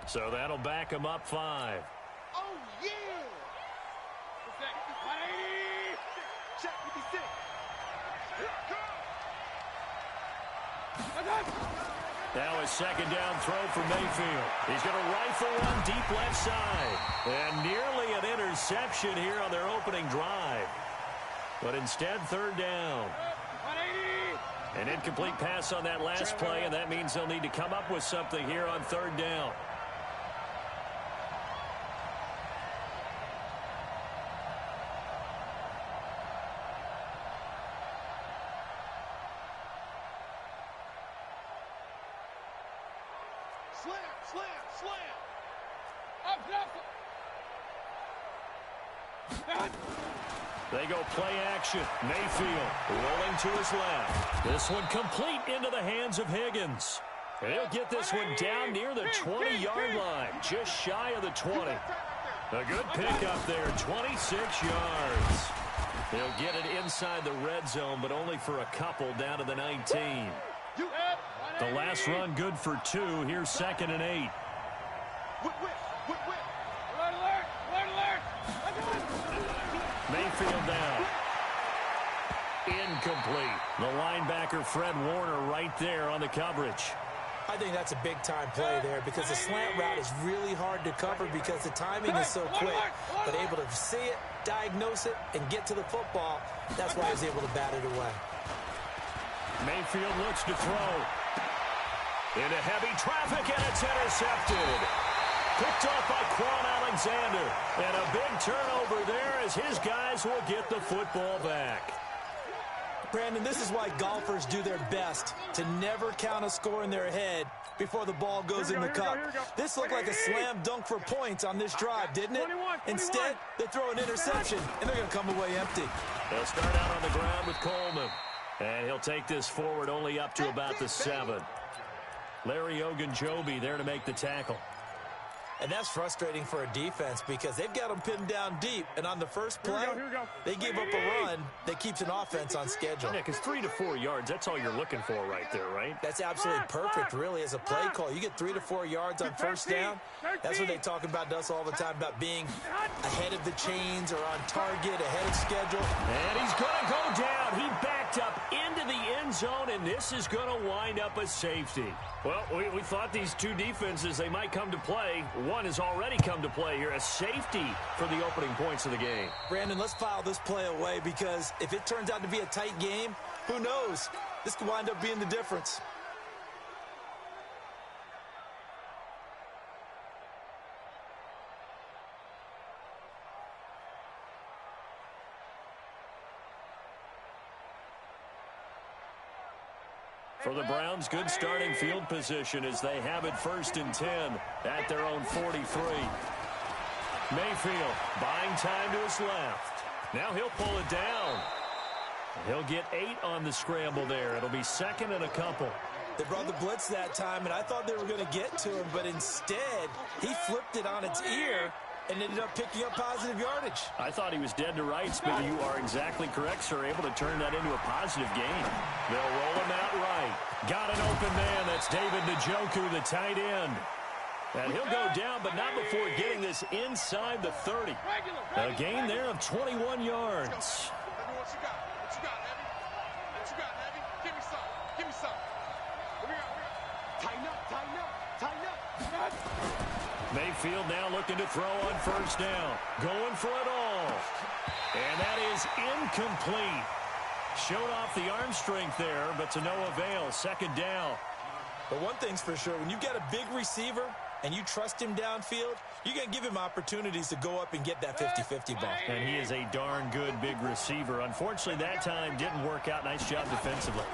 So that'll back him up 5. Oh, yeah! Check 56. Now a second down throw for Mayfield. He's going to rifle one deep left side. And nearly an interception here on their opening drive. But instead, third down. An incomplete pass on that last play, and that means they'll need to come up with something here on third down. They go play action. Mayfield rolling to his left. This one complete into the hands of Higgins. And he'll get this one down near the 20-yard line, just shy of the 20. A good pickup there, 26 yards. He'll get it inside the red zone, but only for a couple down to the 19. The last run good for 2. Here's 2nd and 8. Mayfield down. Incomplete. The linebacker, Fred Warner, right there on the coverage. I think that's a big-time play there because the slant route is really hard to cover because the timing is so quick. But able to see it, diagnose it, and get to the football, that's why he was able to bat it away. Mayfield looks to throw. Into heavy traffic, and it's intercepted. Picked off by Quan Alexander. And a big turnover there as his guys will get the football back. Brandon, this is why golfers do their best to never count a score in their head before the ball goes in the cup. This looked like a slam dunk for points on this drive, didn't it? Instead, they throw an interception, and they're going to come away empty. They'll start out on the ground with Coleman. And he'll take this forward only up to about the 7. Larry Ogunjobi there to make the tackle. And that's frustrating for a defense because they've got them pinned down deep. And on the first play, they give up a run that keeps an offense on schedule. Yeah, because 3 to 4 yards, that's all you're looking for right there, right? That's absolutely perfect, really, as a play call. You get 3 to 4 yards on first down. That's what they talk about us all the time, about being ahead of the chains or on target, ahead of schedule. And he's going to go down. He backed up into the end zone, and this is going to wind up a safety. Well, we thought these two defenses, they might come to play. One has already come to play here, a safety for the opening points of the game. Brandon, let's file this play away because if it turns out to be a tight game, who knows? This could wind up being the difference. For the Browns, good starting field position as they have it 1st and 10 at their own 43. Mayfield buying time to his left. Now he'll pull it down. He'll get 8 on the scramble there. It'll be 2nd and a couple. They brought the blitz that time, and I thought they were going to get to him, but instead he flipped it on its ear and ended up picking up positive yardage. I thought he was dead to rights, but you are exactly correct, sir. Able to turn that into a positive gain. They'll roll him out right. Got an open man. That's David Njoku, the tight end. And he'll go down, but not before getting this inside the 30. A gain there of 21 yards. Mayfield now looking to throw on first down. Going for it all. And that is incomplete. Showed off the arm strength there, but to no avail. 2nd down. But one thing's for sure, when you've got a big receiver and you trust him downfield, you're going to give him opportunities to go up and get that 50-50 ball. And he is a darn good big receiver. Unfortunately, that time didn't work out. Nice job defensively.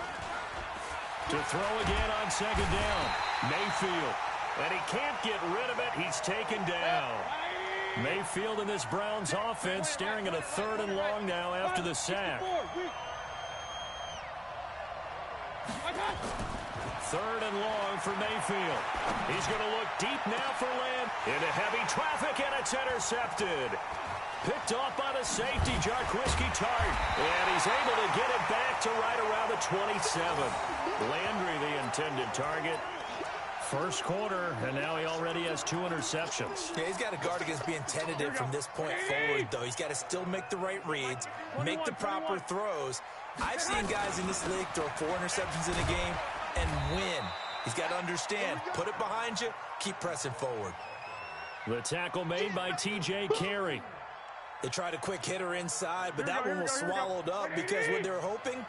To throw again on 2nd down. Mayfield. And he can't get rid of it. He's taken down. Mayfield in this Browns offense staring at a 3rd and long now after the sack. 3rd and long for Mayfield. He's going to look deep now for Lamb. Into heavy traffic, and it's intercepted. Picked off by the safety, Jarquiski Tart. And he's able to get it back to right around the 27. Landry, the intended target. First quarter, and now he already has 2 interceptions. Yeah, he's got to guard against being tentative from this point forward, though. He's got to still make the right reads, make the proper throws. I've seen guys in this league throw 4 interceptions in a game and win. He's got to understand, put it behind you, keep pressing forward. The tackle made by T.J. Carey. They tried a quick hitter inside, but that one was swallowed up because what they're hoping,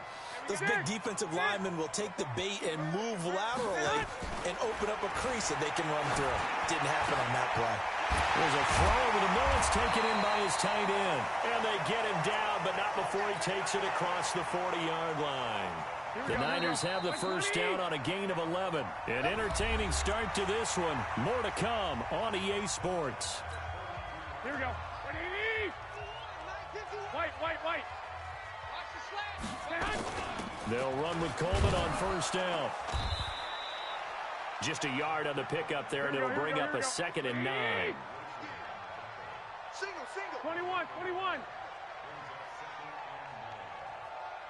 those big defensive linemen will take the bait and move laterally and open up a crease that they can run through. Didn't happen on that play. There's a throw over the middle. It's taken in by his tight end. And they get him down, but not before he takes it across the 40-yard line. The Niners have the first down on a gain of 11. An entertaining start to this one. More to come on EA Sports. Here we go. White. They'll run with Coleman on first down. Just a yard on the pickup there, and it'll bring up a 2nd and 9. Single. 21.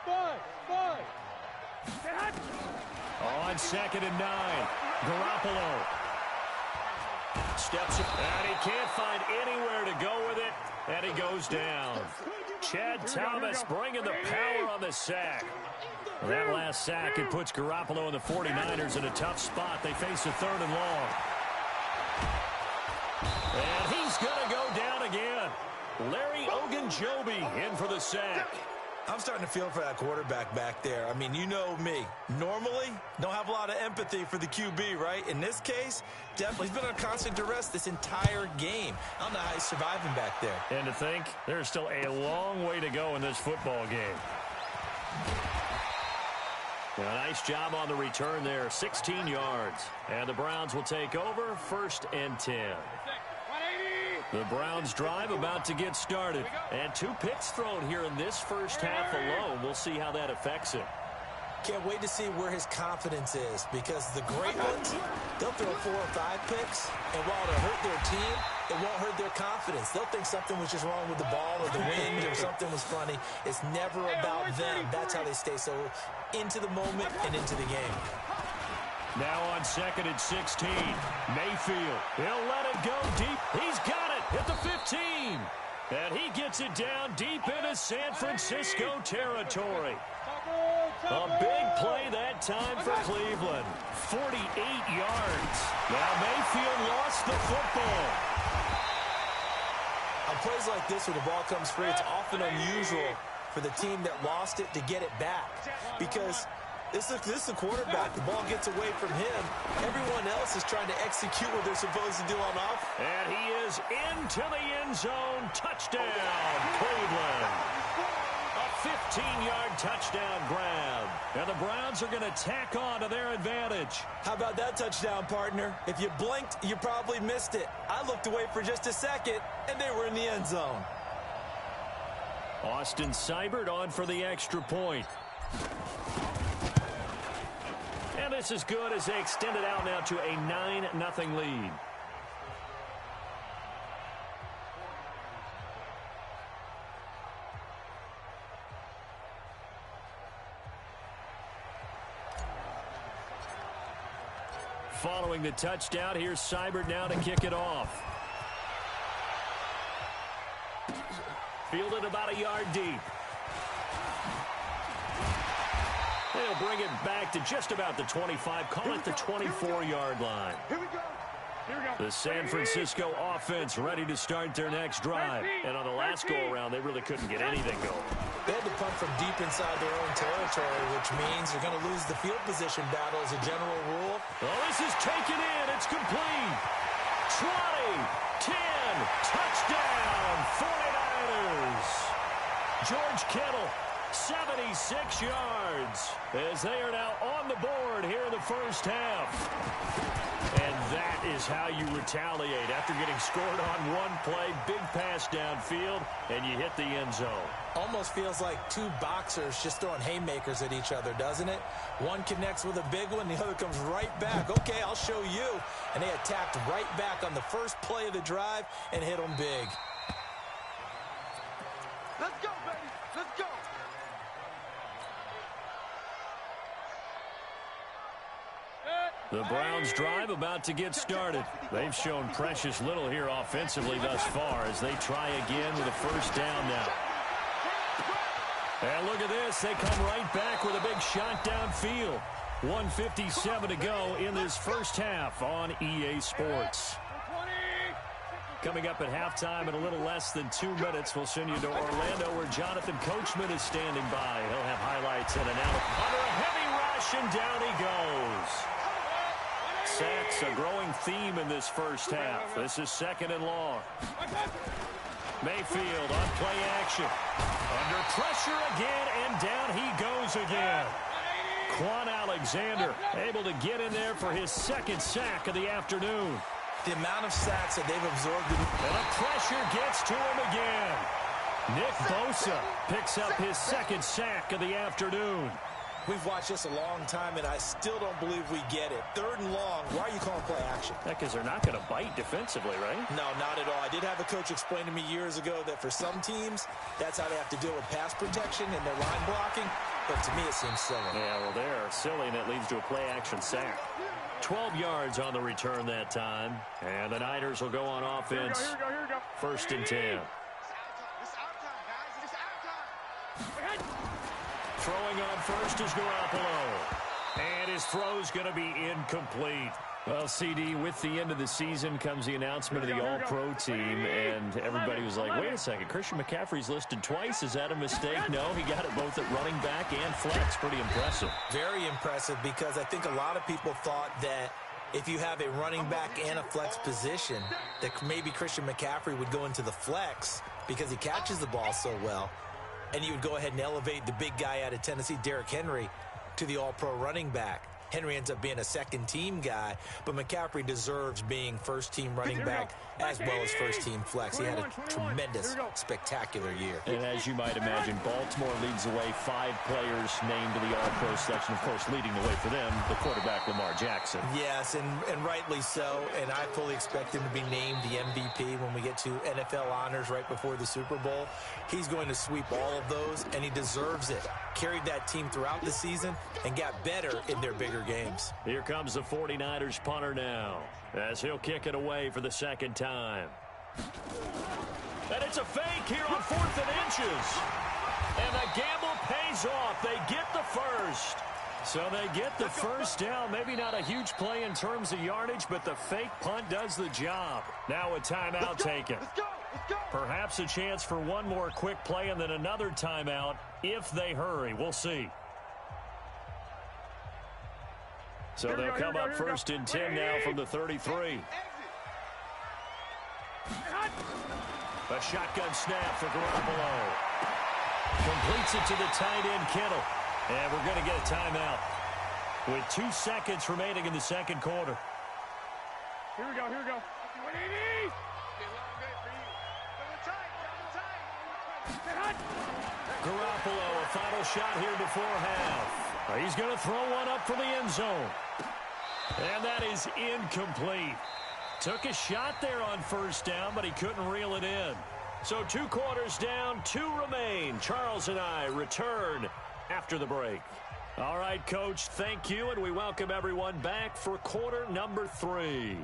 5. On 2nd and 9. Garoppolo steps up, and he can't find anywhere to go with it, and he goes down. Chad Thomas bringing the power on the sack. That last sack, it puts Garoppolo and the 49ers in a tough spot. They face a 3rd and long. And he's going to go down again. Larry Ogunjobi in for the sack. I'm starting to feel for that quarterback back there. I mean, you know me. Normally, don't have a lot of empathy for the QB, right? In this case, definitely, he's been on constant duress this entire game. I don't know how he's surviving back there. And to think, there's still a long way to go in this football game. A nice job on the return there, 16 yards. And the Browns will take over, 1st and 10. The Browns drive about to get started. And 2 picks thrown here in this first half alone. We'll see how that affects him. Can't wait to see where his confidence is, because the great ones, they'll throw 4 or 5 picks, and while it'll hurt their team, it won't hurt their confidence. They'll think something was just wrong with the ball or the wind or something was funny. It's never about them. That's how they stay so into the moment and into the game. Now on 2nd and 16, Mayfield. He'll let it go deep. He's got it at the 15. And he gets it down deep into San Francisco territory. A big play that time for Cleveland. 48 yards. Now Mayfield lost the football. On plays like this where the ball comes free, it's often unusual for the team that lost it to get it back, because this is a quarterback. The ball gets away from him. Everyone else is trying to execute what they're supposed to do on offense. And he is into the end zone. Touchdown, Cleveland. A 15-yard touchdown grab. And the Browns are going to tack on to their advantage. How about that touchdown, partner? If you blinked, you probably missed it. I looked away for just a second, and they were in the end zone. Austin Seibert on for the extra point. And this is good as they extend it out now to a 9-0 lead. Following the touchdown, here's Seibert now to kick it off. Fielded about a yard deep. They'll bring it back to just about the 25. Call it the 24-yard line. Here we go. The San Francisco offense ready to start their next drive. And on the last go-around, they really couldn't get anything going. They had to punt from deep inside their own territory, which means they're going to lose the field position battle as a general rule. Oh, this is taken in. It's complete. 20, 10, touchdown, 49ers. George Kittle, 76 yards, as they are now on the board here in the first half. And that is how you retaliate after getting scored on one play, big pass downfield, and you hit the end zone. Almost feels like two boxers just throwing haymakers at each other, doesn't it? One connects with a big one, the other comes right back. Okay, I'll show you. And they attacked right back on the first play of the drive and hit them big. Let's go, baby. Let's go. The Browns' drive about to get started. They've shown precious little here offensively thus far as they try again with a first down now. And look at this. They come right back with a big shot downfield. 1:57 to go in this first half on EA Sports. Coming up at halftime in a little less than 2 minutes, we'll send you to Orlando where Jonathan Coachman is standing by. He'll have highlights and analysis. Under a heavy rush, and down he goes. Sacks, a growing theme in this first half. This is 2nd and long. Mayfield on play action. Under pressure again, and down he goes again. Quan Alexander able to get in there for his 2nd sack of the afternoon. The amount of sacks that they've absorbed. And the pressure gets to him again. Nick Bosa picks up his 2nd sack of the afternoon. We've watched this a long time, and I still don't believe we get it. 3rd and long. Why are you calling play action? Because they're not going to bite defensively, right? No, not at all. I did have a coach explain to me years ago that for some teams, that's how they have to deal with pass protection and their line blocking. But to me, it seems silly. Yeah, well, they're silly, and it leads to a play action sack. 12 yards on the return that time. And the Niners will go on offense. Here we go. 1st and 10. Throwing on first is Garoppolo. And his throw's going to be incomplete. Well, CD, with the end of the season comes the announcement of the All-Pro team, and everybody was like, wait a second, Christian McCaffrey's listed twice. Is that a mistake? No, he got it both at running back and flex. Pretty impressive. Very impressive, because I think a lot of people thought that if you have a running back and a flex position, that maybe Christian McCaffrey would go into the flex because he catches the ball so well, and you would go ahead and elevate the big guy out of Tennessee, Derrick Henry, to the All-Pro running back. Henry ends up being a 2nd-team guy, but McCaffrey deserves being 1st-team running back as well as 1st-team flex. He had a tremendous, spectacular year. And as you might imagine, Baltimore leads the way. 5 players named to the All-Pro section. Of course, leading the way for them, the quarterback, Lamar Jackson. Yes, and rightly so. And I fully expect him to be named the MVP when we get to NFL honors right before the Super Bowl. He's going to sweep all of those, and he deserves it. Carried that team throughout the season and got better in their bigger games. Here comes the 49ers punter now, as he'll kick it away for the 2nd time. And it's a fake here on 4th and inches. And the gamble pays off. They get the first. So they get the first down. Maybe not a huge play in terms of yardage, but the fake punt does the job. Now a timeout taken. Perhaps a chance for one more quick play and then another timeout if they hurry. We'll see. So they'll come up 1st and 10 now from the 33. A shotgun snap for Garoppolo. Completes it to the tight end, Kittle. And we're going to get a timeout with 2 seconds remaining in the 2nd quarter. Here we go. Garoppolo, a final shot here before half. He's going to throw one up from the end zone. And that is incomplete. Took a shot there on 1st down, but he couldn't reel it in. So 2 quarters down, 2 remain. Charles and I return after the break. All right, Coach, thank you, and we welcome everyone back for quarter number 3.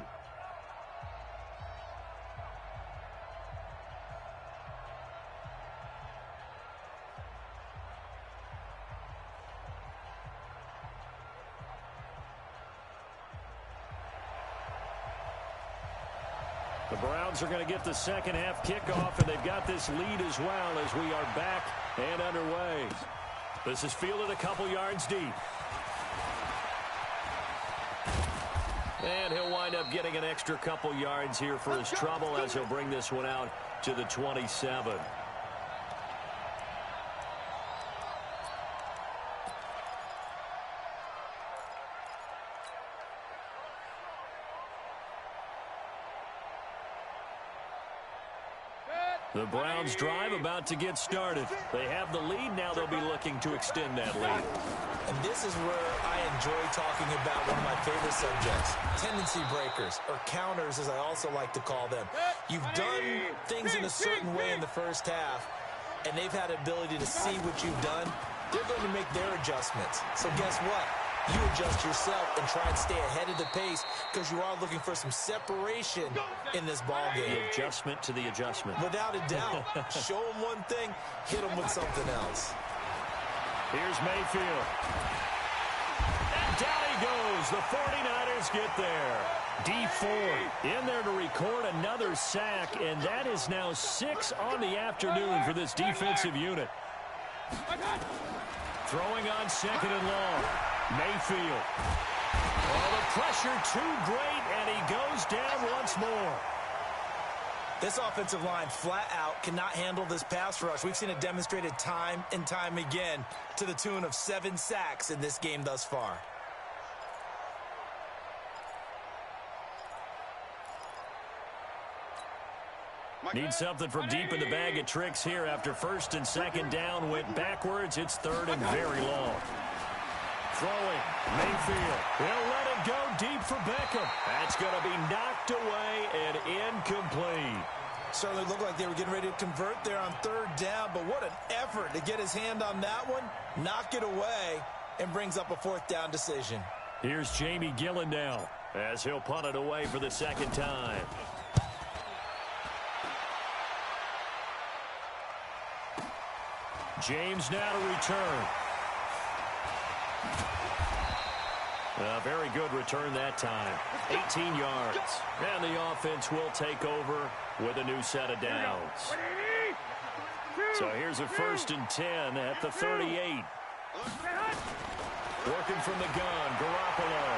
The Browns are going to get the 2nd half kickoff, and they've got this lead as well as we are back and underway. This is fielded a couple yards deep. And he'll wind up getting an extra couple yards here for his trouble as he'll bring this one out to the 27. The Browns drive about to get started. They have the lead. Now they'll be looking to extend that lead. And this is where I enjoy talking about one of my favorite subjects, tendency breakers, or counters as I also like to call them. You've done things in a certain way in the first half, and they've had ability to see what you've done. They're going to make their adjustments. So guess what? you adjust yourself and try and stay ahead of the pace because you are looking for some separation in this ball game. The adjustment to the adjustment. Without a doubt. Show them one thing, hit them with something else. Here's Mayfield. And down he goes. The 49ers get there. D Ford in there to record another sack, and that is now 6 on the afternoon for this defensive unit. Throwing on 2nd and long. Mayfield. Oh, the pressure too great, and he goes down once more. This offensive line flat out cannot handle this pass rush. We've seen it demonstrated time and time again to the tune of 7 sacks in this game thus far. Need something from deep in the bag of tricks here after 1st and 2nd down went backwards. It's 3rd and very long. Throwing, Mayfield. He'll let it go deep for Beckham. That's going to be knocked away and incomplete. Certainly looked like they were getting ready to convert there on 3rd down, but what an effort to get his hand on that one, knock it away, and brings up a 4th down decision. Here's Jamie Gillen now as he'll punt it away for the 2nd time. James now to return. A very good return that time. 18 yards. And the offense will take over with a new set of downs. So here's a 1st and 10 at the 38. Working from the gun, Garoppolo.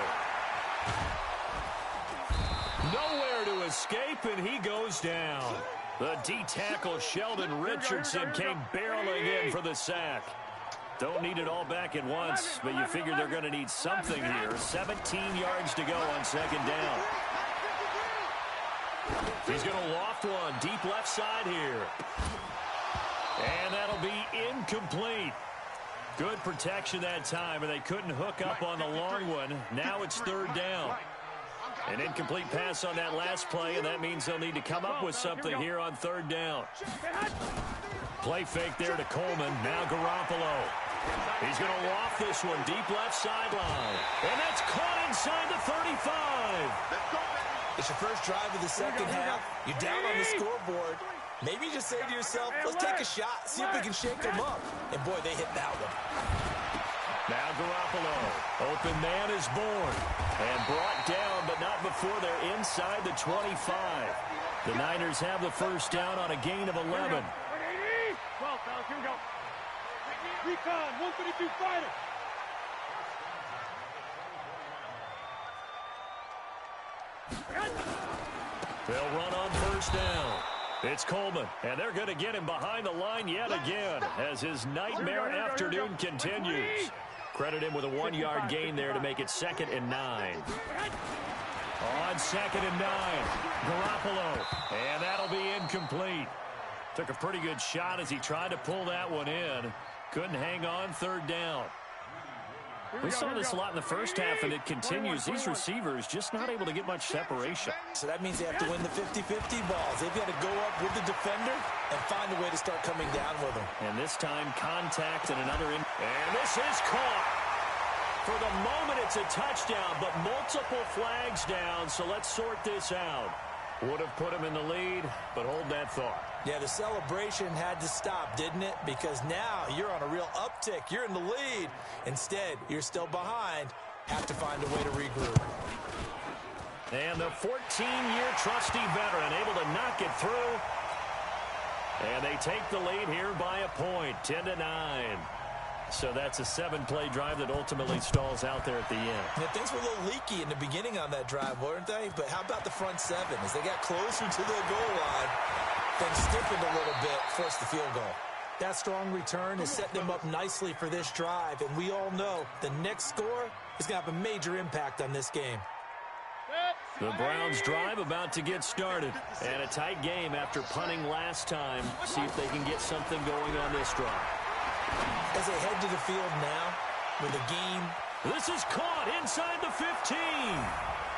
Nowhere to escape, and he goes down. The D-tackle Sheldon Richardson came barreling in for the sack. Don't need it all back at once, but you figure they're going to need something here. 17 yards to go on 2nd down. He's going to loft one deep left side here. And that'll be incomplete. Good protection that time, and they couldn't hook up on the long one. Now it's 3rd down. An incomplete pass on that last play, and that means they'll need to come up with something here on 3rd down. Play fake there to Coleman. Now Garoppolo. He's going to loft this one deep left sideline. And that's caught inside the 35. It's your first drive of the 2nd half. You're down on the scoreboard. Maybe you just say to yourself, let's take a shot, see if we can shake them up. And, boy, they hit that one. Now Garoppolo. Open man is born. And brought down, but not before they're inside the 25. The Niners have the 1st down on a gain of 11. 12, fellas, here we go. Recon, 132 fighter. They'll run on 1st down. It's Coleman, and they're going to get him behind the line yet again as his nightmare afternoon continues. Credit him with a 1-yard gain there to make it 2nd and 9. On 2nd and 9, Garoppolo, and that'll be incomplete. Took a pretty good shot as he tried to pull that one in. Couldn't hang on 3rd down. We saw this a lot in the 1st half, and it continues. These receivers just not able to get much separation. So that means they have to win the 50-50 balls. They've got to go up with the defender and find a way to start coming down with them. And this time, contact and another in. And this is caught. For the moment, it's a touchdown, but multiple flags down, so let's sort this out. Would have put him in the lead, but hold that thought. Yeah, the celebration had to stop, didn't it? Because now you're on a real uptick. You're in the lead. Instead, you're still behind. Have to find a way to regroup. And the 14-year trusty veteran able to knock it through. And they take the lead here by a point, 10-9. So that's a 7-play drive that ultimately stalls out there at the end. Yeah, things were a little leaky in the beginning on that drive, weren't they? But how about the front 7? As they got closer to the goal line, things stiffened a little bit, forced the field goal. That strong return is setting them up nicely for this drive, and we all know the next score is going to have a major impact on this game. The Browns drive about to get started, and a tight game after punting last time. See if they can get something going on this drive. As they head to the field now with a game. This is caught inside the 15.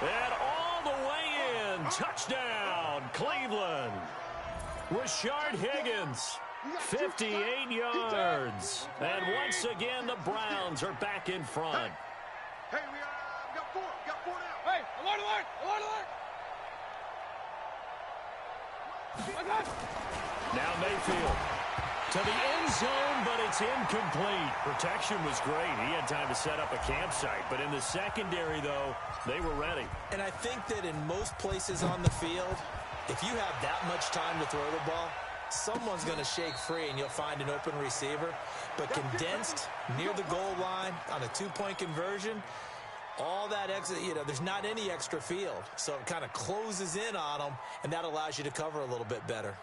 And all the way in. Touchdown, Cleveland. Rashard Higgins, 58 yards. And once again, the Browns are back in front. Hey, we got four. Got four now. Hey, alert, alert, alert, alert. Now Mayfield to the end zone, but it's incomplete. Protection was great. He had time to set up a campsite, but in the secondary, though, they were ready. And I think that in most places on the field, if you have that much time to throw the ball, someone's going to shake free and you'll find an open receiver. But condensed near the goal line on a two-point conversion, all that extra, there's not any extra field. So it kind of closes in on them, and that allows you to cover a little bit better.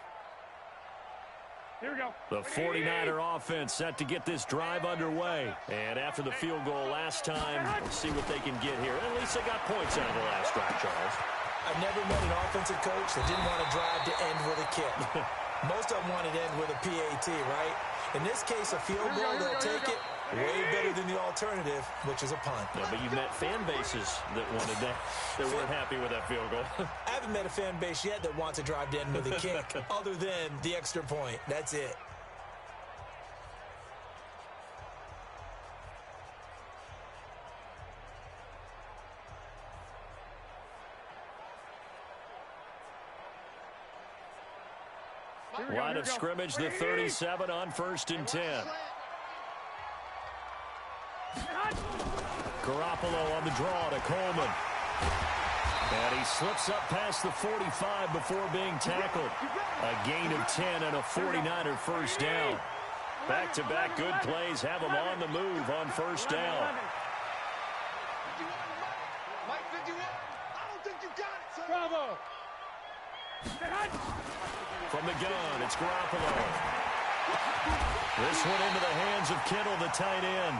Here we go. The 49er offense set to get this drive underway. And after the field goal last time, we'll see what they can get here. At least they got points out of the last drive, Charles. I've never met an offensive coach that didn't want to drive to end with a kick. Most of them wanted to end with a PAT, right? In this case, a field goal, they'll take it. Way better than the alternative, which is a punt. Yeah, but you've met fan bases that wanted that, that weren't happy with that field goal. I haven't met a fan base yet that wants to drive to end with a kick, other than the extra point. That's it. Line of scrimmage, the 37 on 1st and 10. Garoppolo on the draw to Coleman. And he slips up past the 45 before being tackled. A gain of 10 and a 49er first down. Back-to-back good plays have them on the move on first down. Bravo. From the gun, it's Garoppolo. This one into the hands of Kittle, the tight end.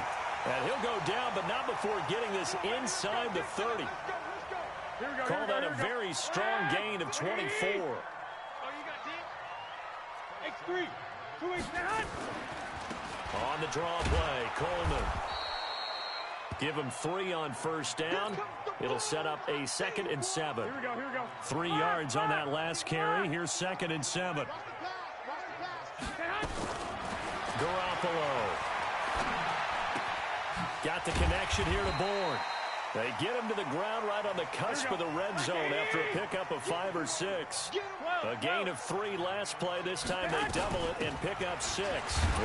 And he'll go down, but not before getting this inside the 30. Call that a very strong gain of 24. X3. 2-8 down. On the draw play, Coleman. Give him 3 on first down. It'll set up a 2nd and 7. Here we go, here we go. 3 yards on that last carry. Here's 2nd and 7. Garoppolo. Got the connection here to Bourne. They get him to the ground right on the cusp of the red zone after a pickup of 5 or 6. A gain of 3 last play. This time they double it and pick up 6.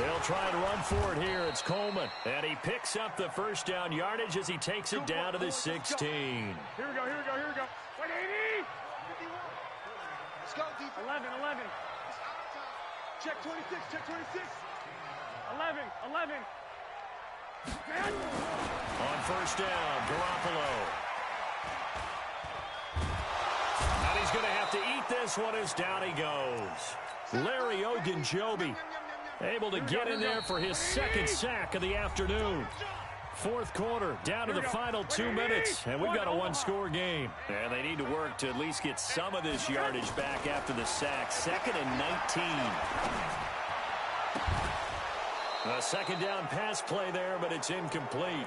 They'll try and run for it here. It's Coleman. And he picks up the first down yardage as he takes it down to the 16. Here we go, here we go, here we go. 180. Let's go, defense. 11. Check 26, check 26. 11. On first down, Garoppolo. And he's going to have to eat this one as down he goes. Larry Ogunjobi able to get in there for his 2nd sack of the afternoon. 4th quarter, down to the final 2 minutes, and we've got a 1-score game. And they need to work to at least get some of this yardage back after the sack. 2nd and 19. A 2nd down pass play there, but it's incomplete.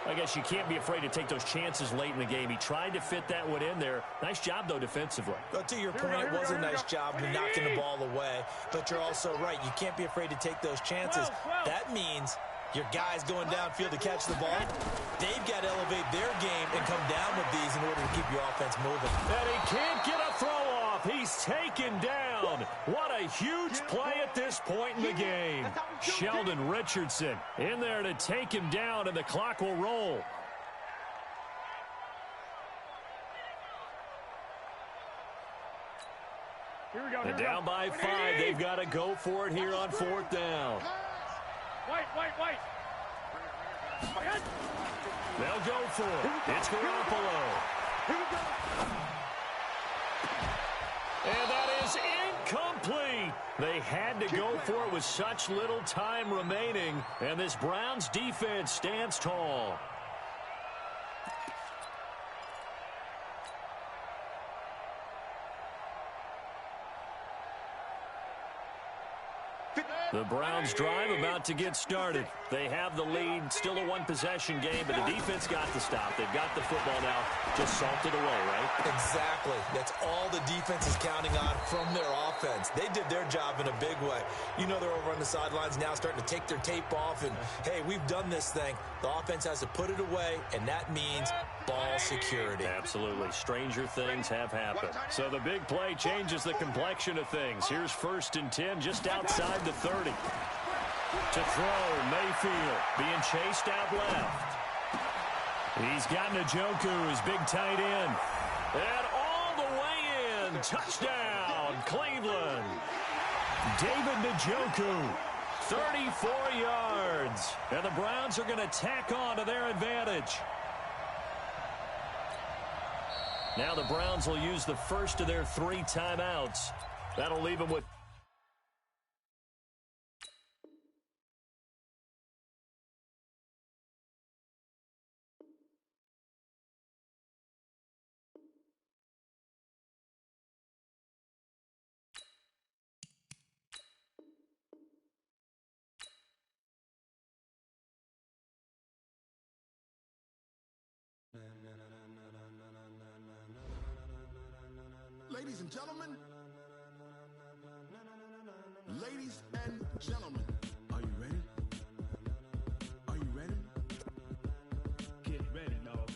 I guess you can't be afraid to take those chances late in the game. He tried to fit that one in there. Nice job, though, defensively. But to your point, it was a nice job of knocking the ball away. But you're also right. You can't be afraid to take those chances. That means your guys going downfield to catch the ball, they've got to elevate their game and come down with these in order to keep your offense moving. And he can't get a throw off. He's taken down. What a huge play at this point in the game. Sheldon Richardson in there to take him down, and the clock will roll. Here we go, And down by 5. They've got to go for it here on 4th down. White. They'll go for it. It's Garoppolo. Here we go. And that is incomplete. They had to go for it with such little time remaining. And this Browns defense stands tall. The Browns drive about to get started. They have the lead, still a one-possession game, but the defense got the stop. They've got the football now, just salted away, right? Exactly. That's all the defense is counting on from their offense. They did their job in a big way. You know they're over on the sidelines now starting to take their tape off, and, hey, we've done this thing. The offense has to put it away, and that means ball security. Absolutely. Stranger things have happened. So the big play changes the complexion of things. Here's 1st and 10 just outside the 30. To throw, Mayfield being chased out left. He's got Njoku, his big tight end. And all the way in. Touchdown, Cleveland. David Njoku, 34 yards. And the Browns are going to tack on to their advantage. Now the Browns will use the first of their 3 timeouts. That'll leave them with... Ladies and gentlemen, ladies and gentlemen, are you ready? Are you ready? Get ready, dog.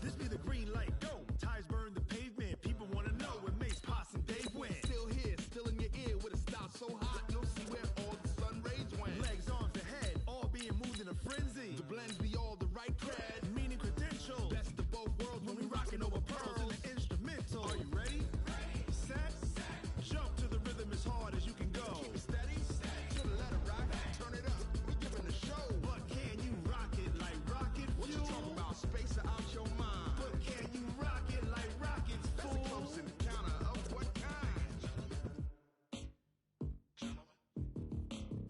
This be the green light, go. Tires burn the pavement. People want to know when Mace, Potts, and Dave went. Still here, still in your ear with a style so hot, you'll see where all the sun rays went. Legs, arms, and head, all being moved in a frenzy. The blends be all the right cred, meaning credentials. Best of both worlds when we rockin' over pearls in the instrumental. Are you ready? Set, jump to the rhythm as hard as you can go. Keep it steady, to the letter rock, turn it up. We giving a show, but can you rock it like rocket fuel? What you talking about? Space out your mind. But can you rock it like rockets, fool? That's a close encounter of what kind?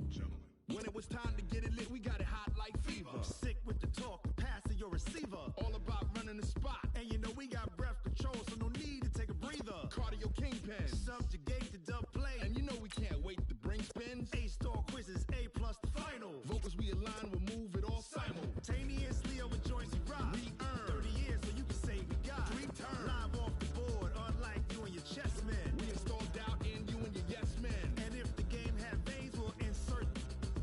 Gentlemen. When it was time to get it lit, we got it hot like fever. Sick with the talk, pass to your receiver. All about running the spot. And you know we got breath control, so no need to take a breather. Cardio kingpin, subjugate the dub play. And you know we can't wait to bring spins. A-star quizzes, A+ the final. Vocals we align, we'll move it all simultaneously over joints we rock. We earn 30 years so you can say we got 3 turns. Live off the board, unlike you and your chess men. We install doubt in you and your yes men. And if the game had veins, we'll insert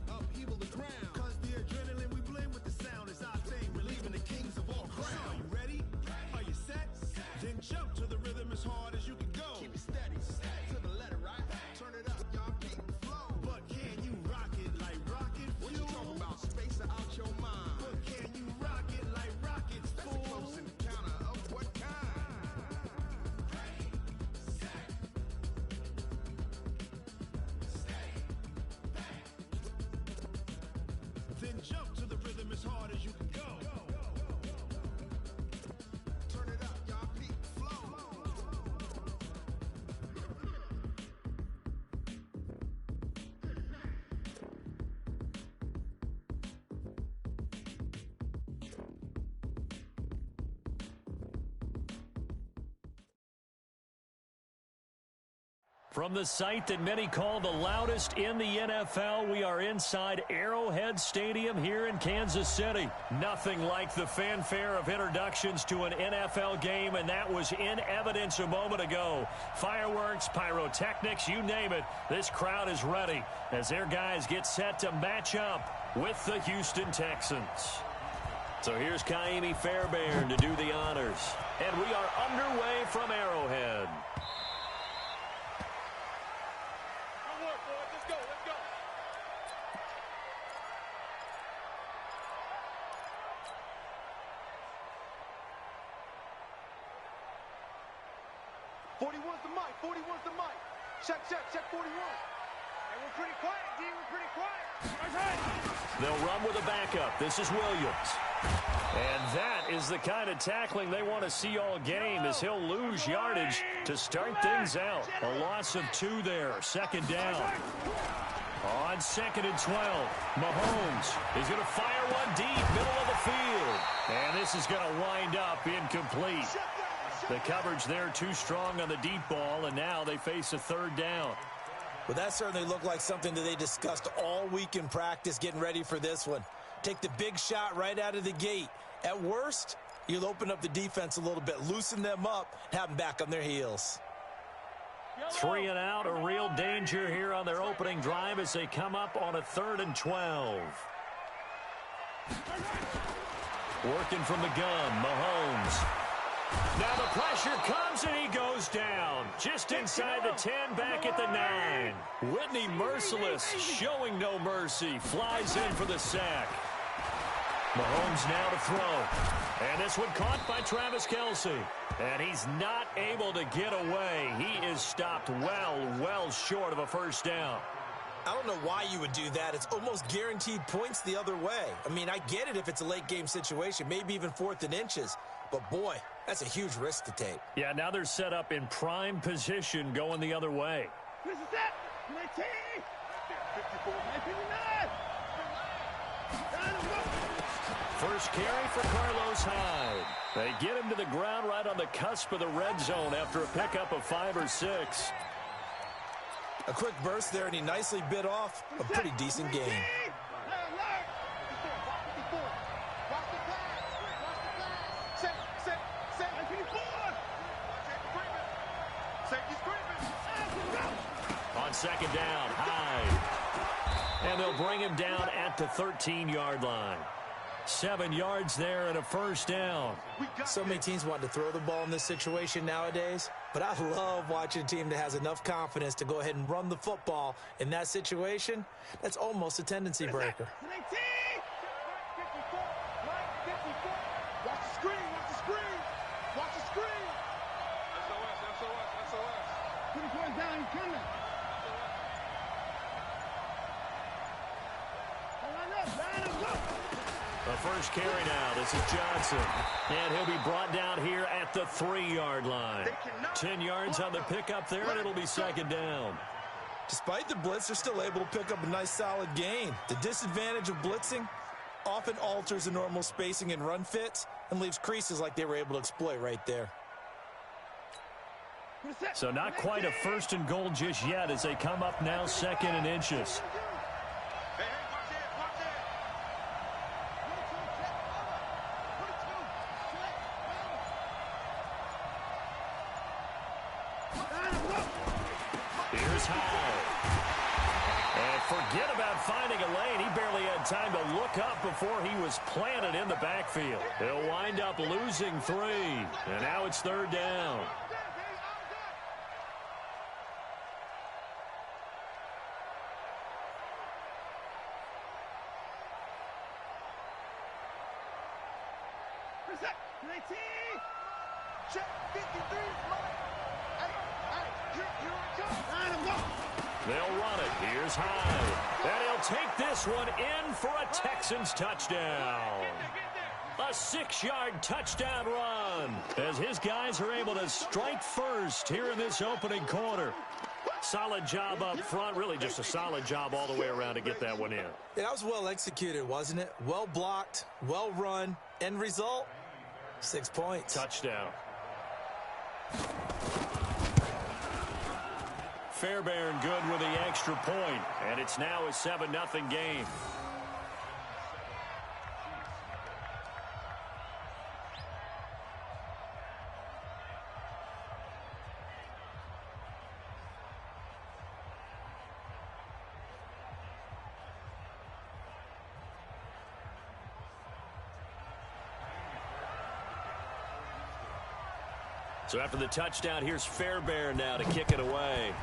upheaval the ground. Cause the adrenaline we blend with the sound is our thing. Relieving the kings of all crowns. So are you ready? Are you set? Then jump to the rhythm as hard as you can go. Keep it steady, to the letter right. Turn it up, y'all beat the flow. But can you rock it like rocket fuel? What you talking about? Space out your mind. But can you rock it like rockets, fool? That's a close encounter of what kind? Then jump to the rhythm as hard as you can go. Turn it up, y'all beat the flow. From the site that many call the loudest in the NFL, we are inside Arrowhead Stadium here in Kansas City. Nothing like the fanfare of introductions to an NFL game, and that was in evidence a moment ago. Fireworks, pyrotechnics, you name it. This crowd is ready as their guys get set to match up with the Houston Texans. So here's Kaimi Fairbairn to do the honors. And we are underway from Arrowhead. 41's the mic. 41's the mic. Check, 41. Hey, we're pretty quiet, D. We're pretty quiet. They'll run with a backup. This is Williams. And that is the kind of tackling they want to see all game, as he'll lose yardage to start things out. A loss of 2 there. Second down. On 2nd and 12, Mahomes is going to fire one deep, middle of the field. And this is going to wind up incomplete. The coverage there too strong on the deep ball, and now they face a 3rd down. Well, that certainly looked like something that they discussed all week in practice getting ready for this one. Take the big shot right out of the gate. At worst, you'll open up the defense a little bit, loosen them up, have them back on their heels. 3 and out, a real danger here on their opening drive as they come up on a 3rd and 12. Working from the gun, Mahomes. Now the pressure comes and he goes down. Just inside the 10, back at the 9. Whitney merciless, showing no mercy, flies in for the sack. Mahomes now to throw. And this one caught by Travis Kelce. And he's not able to get away. He is stopped well short of a 1st down. I don't know why you would do that. It's almost guaranteed points the other way. I mean, I get it if it's a late game situation, maybe even 4th and inches. But boy, that's a huge risk to take. Yeah, now they're set up in prime position going the other way. This is it. 19. 54. 59. First carry for Carlos Hyde. They get him to the ground right on the cusp of the red zone after a pickup of 5 or 6. A quick burst there, and he nicely bit off a pretty decent game. On 2nd down, Hyde. And they'll bring him down at the 13-yard line. 7 yards there and a 1st down. So many teams want to throw the ball in this situation nowadays, but I love watching a team that has enough confidence to go ahead and run the football in that situation. That's almost a tendency breaker. Watch the screen, watch the screen, watch the screen. SOS. Put his one down, he's coming. Line up, go. The first carry now. This is Johnson. And he'll be brought down here at the 3-yard line. 10 yards on the pickup there, and it'll be 2nd down. Despite the blitz, they're still able to pick up a nice solid gain. The disadvantage of blitzing often alters the normal spacing and run fits and leaves creases like they were able to exploit right there. So not quite a 1st and goal just yet as they come up now 2nd and inches. Here's Hyde. And forget about finding a lane. He barely had time to look up before he was planted in the backfield. He'll wind up losing 3. And now it's 3rd down. They'll run it. Here's Hyde. And he'll take this one in for a Texans touchdown. A 6-yard touchdown run as his guys are able to strike first here in this opening quarter. Solid job up front. Really just a solid job all the way around to get that one in. Yeah, that was well executed, wasn't it? Well blocked, well run. End result, 6 points. Touchdown. Fairbairn good with the extra point, and it's now a 7-0 game. So after the touchdown, here's Fairbairn now to kick it away.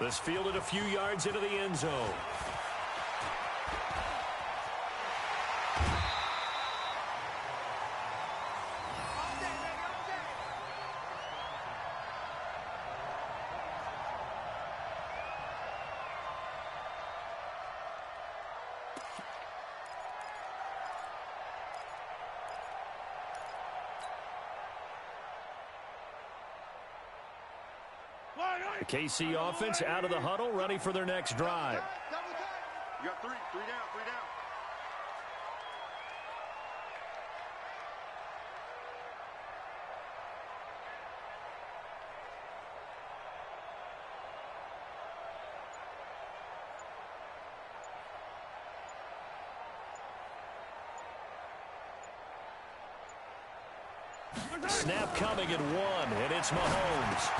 This fielded a few yards into the end zone. The KC offense out of the huddle, ready for their next drive. You got three down, three down. Snap coming at 1, and it's Mahomes.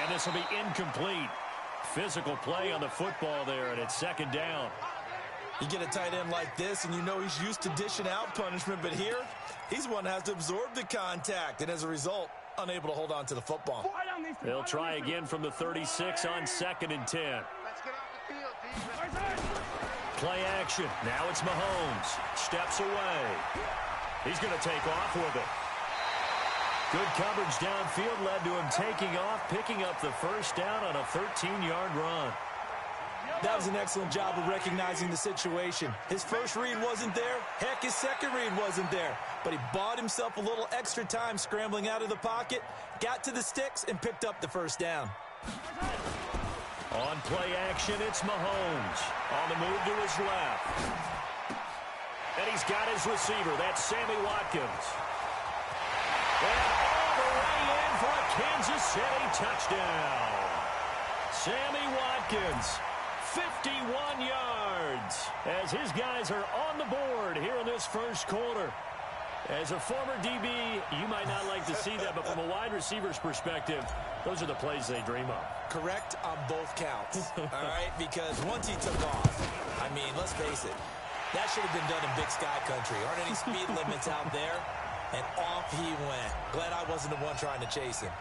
And this will be incomplete. Physical play on the football there, and it's second down. You get a tight end like this, and you know he's used to dishing out punishment, but here, he's one that has to absorb the contact, and as a result, unable to hold on to the football. They'll try again from the 36 on 2nd and 10. Let's get off the field, defense. Play action. Now it's Mahomes. Steps away. He's going to take off with it. Good coverage downfield led to him taking off, picking up the first down on a 13-yard run. That was an excellent job of recognizing the situation. His first read wasn't there. Heck, his second read wasn't there. But he bought himself a little extra time scrambling out of the pocket, got to the sticks, and picked up the first down. On play action, it's Mahomes. On the move to his left. And he's got his receiver. That's Sammy Watkins. And all the way in for a Kansas City touchdown. Sammy Watkins, 51 yards, as his guys are on the board here in this first quarter. As a former DB, you might not like to see that, but from a wide receiver's perspective, those are the plays they dream of. Correct on both counts, all right? Because once he took off, I mean, let's face it, that should have been done in Big Sky Country. Aren't any speed limits out there? And off he went. Glad I wasn't the one trying to chase him.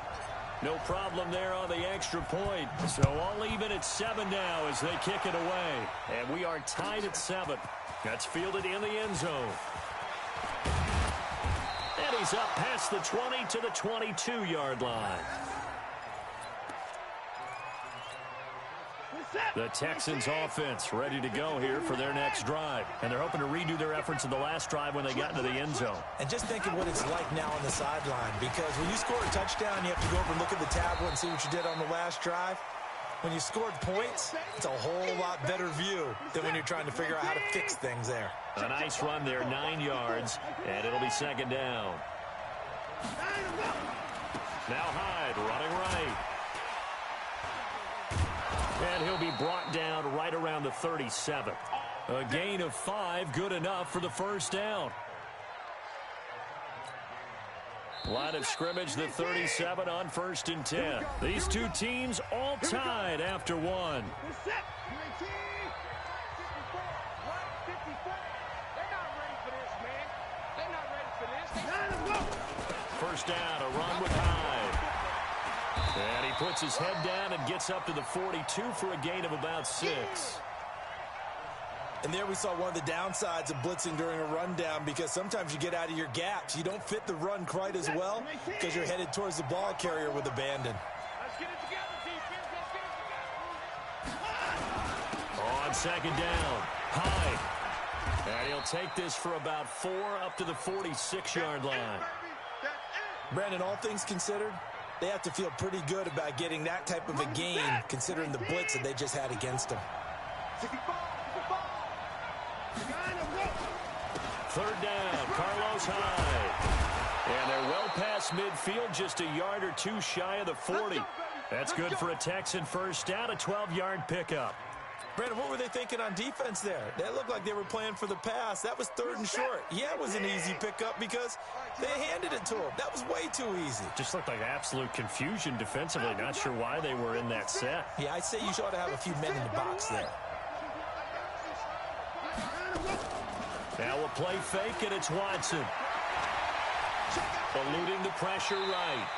No problem there on the extra point. So all even at 7 now as they kick it away. And we are tied at 7. That's fielded in the end zone. And he's up past the 20 to the 22-yard line. The Texans offense ready to go here for their next drive. And they're hoping to redo their efforts in the last drive when they got into the end zone. And just think of what it's like now on the sideline. Because when you score a touchdown, you have to go over and look at the tablet and see what you did on the last drive. When you scored points, it's a whole lot better view than when you're trying to figure out how to fix things there. A nice run there, 9 yards, and it'll be second down. Now Hyde running right. And he'll be brought down right around the 37. A gain of 5, good enough for the first down. Line of scrimmage, the 37 on 1st and 10. These two teams all tied after 1. First down, a run with Hyde. And he puts his head down and gets up to the 42 for a gain of about 6. And there we saw one of the downsides of blitzing during a rundown, because sometimes you get out of your gaps. You don't fit the run quite as well because you're headed towards the ball carrier with abandon. Let's get it together, defense. Let's get it together. On second down, Hyde. And he'll take this for about 4 up to the 46-yard line. Brandon, all things considered, they have to feel pretty good about getting that type of a gain, considering the blitz that they just had against them. Third down, Carlos Hyde. And they're well past midfield, just a yard or 2 shy of the 40. That's good for a Texan first down, a 12-yard pickup. Brandon, what were they thinking on defense there? That looked like they were playing for the pass. That was 3rd and short. Yeah, it was an easy pickup because they handed it to him. That was way too easy. Just looked like absolute confusion defensively. Not sure why they were in that set. Yeah, I'd say you ought to have a few men in the box there. Now a play fake, and it's Watson. Eluding the pressure right.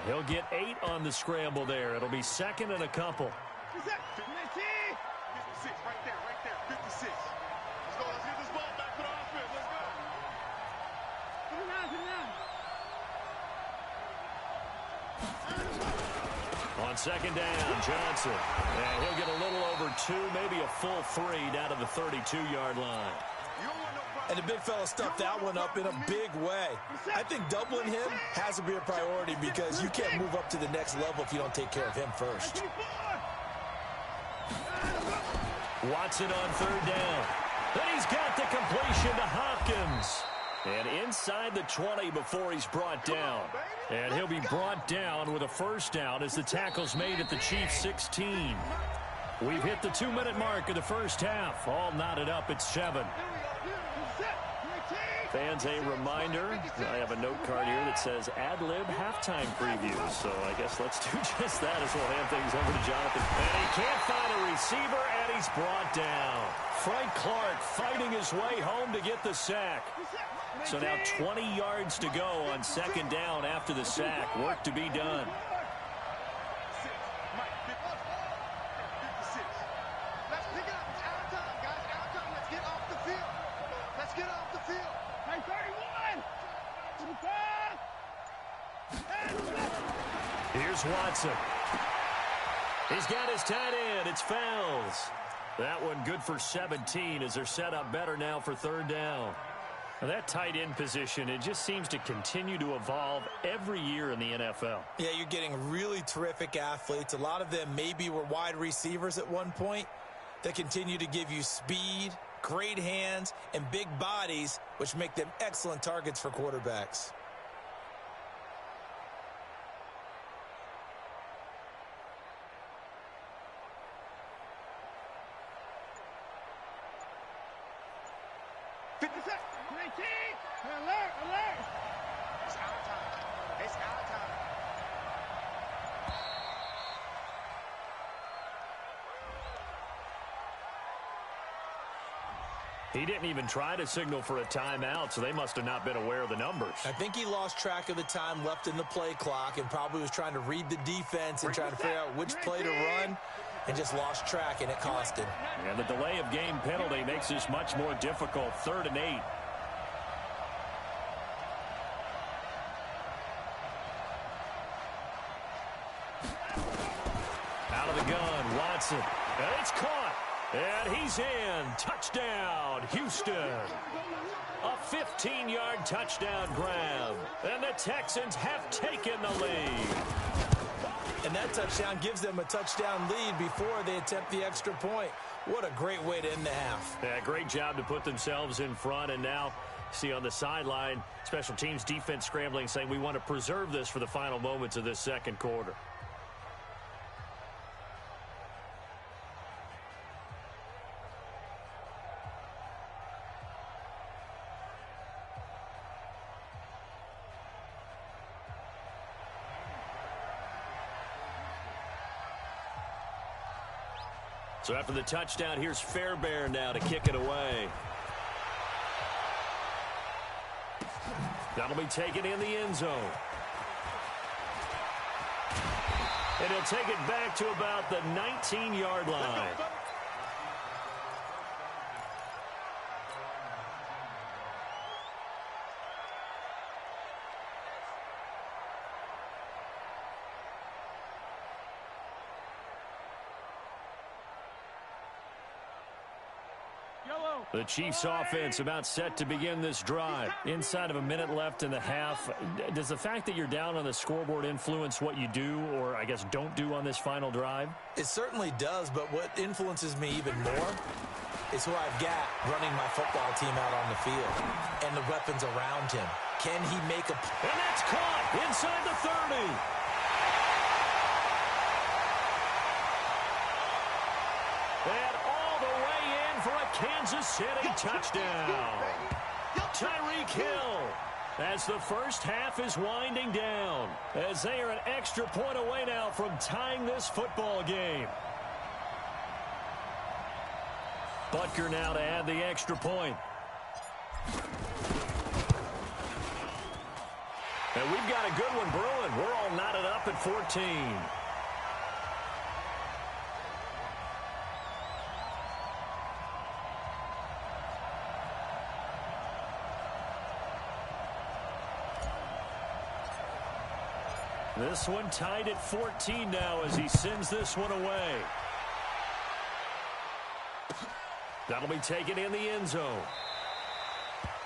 He'll get 8 on the scramble there. It'll be 2nd and a couple. 56, right there, 56. Let's go, let's get this ball back for the offense, let's go. On second down, Johnson. And he'll get a little over 2, maybe a full 3 down to the 32-yard line. And the big fella stuffed that one up in a big way. I think doubling him has to be a priority because you can't move up to the next level if you don't take care of him first. Watson on third down. And he's got the completion to Hopkins. And inside the 20 before he's brought down. And he'll be brought down with a first down as the tackle's made at the Chiefs' 16. We've hit the 2-minute mark of the first half. All knotted up at 7. Fans, a reminder, I have a note card here that says ad-lib halftime preview. So I guess let's do just that as we'll hand things over to Jonathan. And he can't find a receiver, and he's brought down. Frank Clark fighting his way home to get the sack. So now 20 yards to go on second down after the sack. Work to be done. Let's pick it up. It's out of time, guys. Out of time. Let's get off the field. Let's get off the field. 31. 25. Here's Watson. He's got his tight end. It's Fells. That one good for 17 as they're set up better now for third down. Now that tight end position, it just seems to continue to evolve every year in the NFL. Yeah, you're getting really terrific athletes. A lot of them maybe were wide receivers at one point that continue to give you speed, great hands, and big bodies, which make them excellent targets for quarterbacks. Alert, alert. It's out of time. It's out of time. He didn't even try to signal for a timeout, so they must have not been aware of the numbers. I think he lost track of the time left in the play clock and probably was trying to read the defense and trying to figure out which play to run and just lost track, and it cost him. And the delay of game penalty makes this much more difficult. 3rd and 8. Out of the gun, Watson. And it's caught. And he's in. Touchdown, Houston. A 15-yard touchdown grab. And the Texans have taken the lead. And that touchdown gives them a touchdown lead before they attempt the extra point. What a great way to end the half. Yeah, great job to put themselves in front. And now, see on the sideline, special teams defense scrambling, saying we want to preserve this for the final moments of this second quarter. So after the touchdown, here's Fairbairn now to kick it away. That'll be taken in the end zone. And he'll take it back to about the 19-yard line. The Chiefs offense about set to begin this drive. Inside of a minute left in the half. Does the fact that you're down on the scoreboard influence what you do, or I guess don't do on this final drive? It certainly does, but what influences me even more is who I've got running my football team out on the field and the weapons around him. Can he make a... And that's caught inside the 30. And all the way in for a Kansas City touchdown. Tyreek Hill, as the first half is winding down, as they are an extra point away now from tying this football game. Butker now to add the extra point. And we've got a good one brewing. We're all knotted up at 14. This one tied at 14 now as he sends this one away. That'll be taken in the end zone.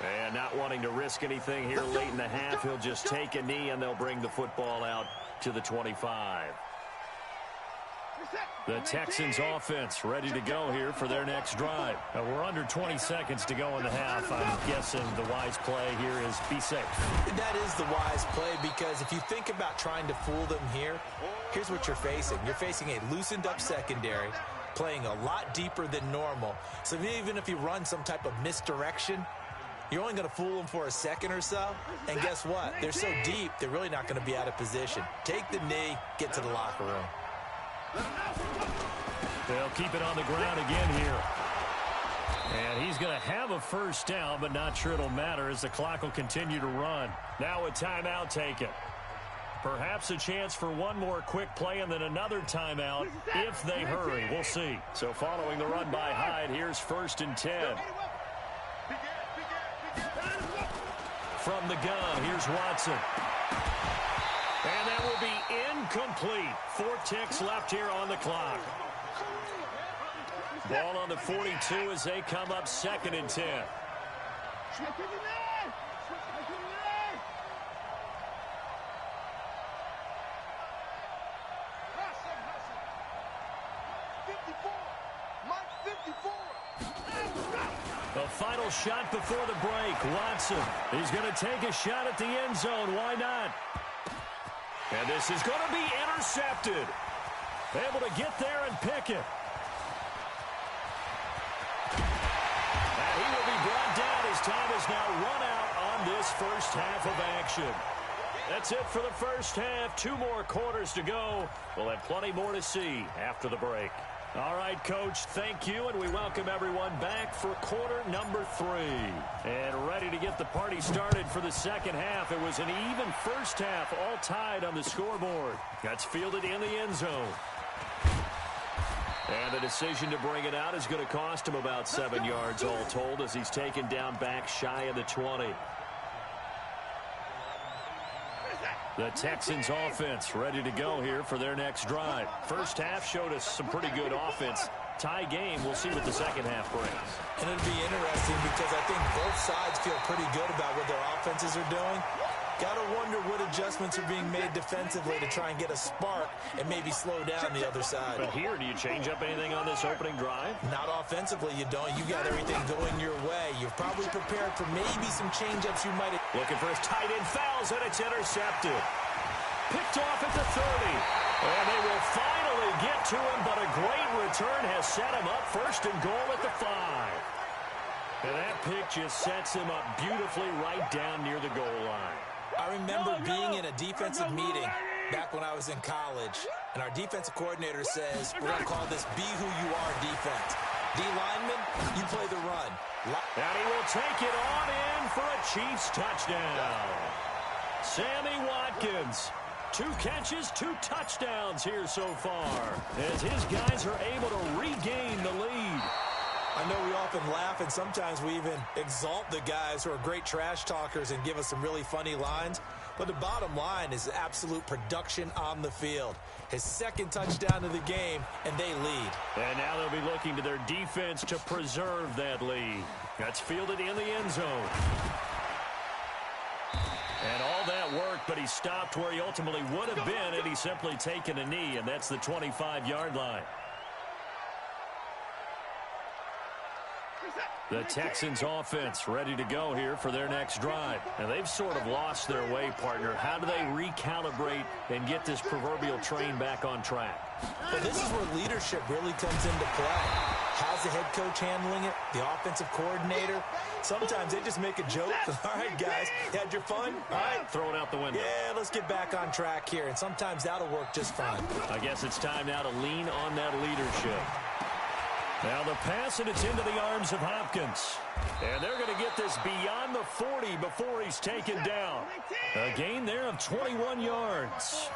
And not wanting to risk anything here late in the half, he'll just take a knee, and they'll bring the football out to the 25. The Texans offense ready to go here for their next drive. We're under 20 seconds to go in the half. I'm guessing the wise play here is be safe. That is the wise play, because if you think about trying to fool them here, here's what you're facing. You're facing a loosened up secondary, playing a lot deeper than normal. So even if you run some type of misdirection, you're only going to fool them for a second or so. And guess what? They're so deep, they're really not going to be out of position. Take the knee, get to the locker room. They'll keep it on the ground again here. And he's going to have a first down, but not sure it'll matter as the clock will continue to run. Now a timeout taken. Perhaps a chance for one more quick play and then another timeout if they hurry. We'll see. So following the run by Hyde, here's 1st and 10. From the gun, here's Watson. And that will be incomplete. 4 ticks left here on the clock. Ball on the 42 as they come up 2nd and 10. The final shot before the break. Watson, he's going to take a shot at the end zone. Why not? And this is going to be intercepted. Able to get there and pick it. And he will be brought down as time is now run out on this first half of action. That's it for the first half. 2 more quarters to go. We'll have plenty more to see after the break. All right, Coach, thank you, and we welcome everyone back for quarter number 3. And ready to get the party started for the second half. It was an even first half, all tied on the scoreboard. That's fielded in the end zone. And the decision to bring it out is going to cost him about 7 yards all told as he's taken down back shy of the 20. The Texans offense ready to go here for their next drive. First half showed us some pretty good offense. Tie game. We'll see what the second half brings. And it'll be interesting because I think both sides feel pretty good about what their offenses are doing. Got to wonder what adjustments are being made defensively to try and get a spark and maybe slow down the other side. But here, do you change up anything on this opening drive? Not offensively, you don't. You got everything going your way. You're probably prepared for maybe some change-ups you might have. Looking for his tight end fouls, and it's intercepted. Picked off at the 30. And they will finally get to him, but a great return has set him up 1st and goal at the 5. And that pick just sets him up beautifully right down near the goal line. I remember being in a defensive meeting back when I was in college, and our defensive coordinator says, we're going to call this Be Who You Are defense. D lineman, you play the run. And he will take it on in for a Chiefs touchdown. Sammy Watkins. 2 catches, 2 touchdowns here so far as his guys are able to regain the lead. I know we often laugh and sometimes we even exalt the guys who are great trash talkers and give us some really funny lines. But the bottom line is absolute production on the field. His 2nd touchdown of the game, and they lead. And now they'll be looking to their defense to preserve that lead. That's fielded in the end zone. And all that worked, but he stopped where he ultimately would have been had he simply taken a knee, and that's the 25-yard line. The Texans offense ready to go here for their next drive. And they've sort of lost their way, partner. How do they recalibrate and get this proverbial train back on track? Well, this is where leadership really comes into play. How's the head coach handling it? The offensive coordinator? Sometimes they just make a joke. All right, guys, you had your fun? All right. Throw it out the window. Yeah, let's get back on track here. And sometimes that'll work just fine. I guess it's time now to lean on that leadership. Now the pass, and it's into the arms of Hopkins. And they're going to get this beyond the 40 before he's taken down. A gain there of 21 yards.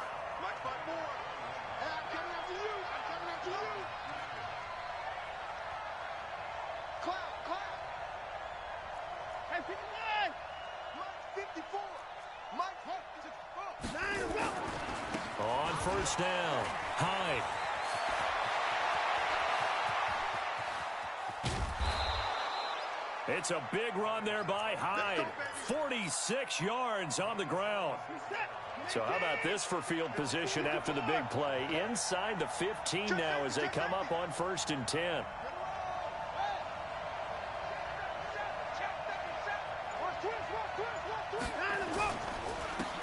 On first down, Hyde. It's a big run there by Hyde. 46 yards on the ground. So how about this for field position after the big play? Inside the 15 now as they come up on 1st and 10.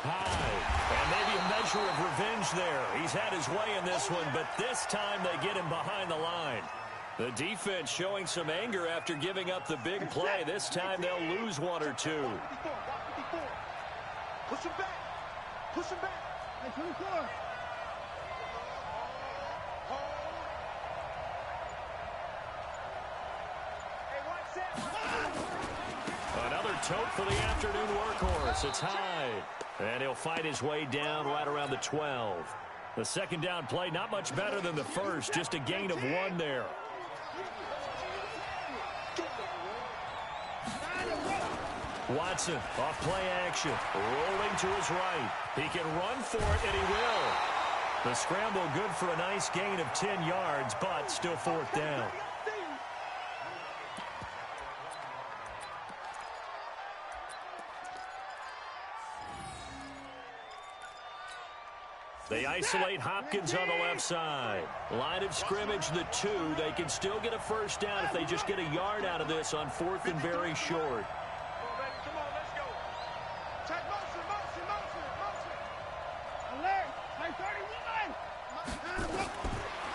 Hyde. And maybe a measure of revenge there. He's had his way in this one, but this time they get him behind the line. The defense showing some anger after giving up the big play. This time they'll lose one or two. Push him back. Push him back. Hey, 24. Hey, watch that. Another tote for the afternoon workhorse. It's Hyde. And he'll fight his way down right around the 12. The second down play, not much better than the first. Just a gain of 1 there. Watson off play action, rolling to his right. He can run for it, and he will. The scramble good for a nice gain of 10 yards, but still 4th down. They isolate Hopkins on the left side. Line of scrimmage, the 2. They can still get a first down if they just get a yard out of this on 4th and very short.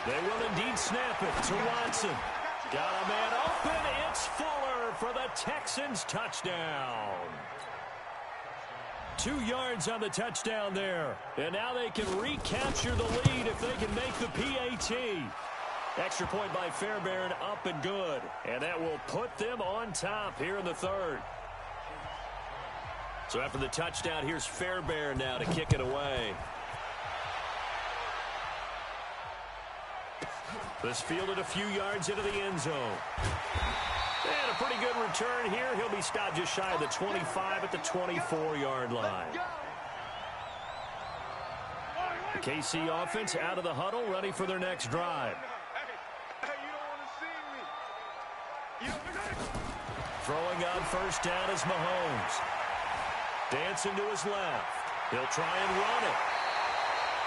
They will indeed snap it to Watson. Got a man open. It's Fuller for the Texans touchdown. 2 yards on the touchdown there. And now they can recapture the lead if they can make the PAT. Extra point by Fairbairn, up and good. And that will put them on top here in the 3rd. So after the touchdown, here's Fairbairn now to kick it away. This fielded a few yards into the end zone. And a pretty good return here. He'll be stopped just shy of the 25 at the 24-yard line. The KC offense out of the huddle, ready for their next drive. Throwing on first down is Mahomes. Dancing to his left. He'll try and run it.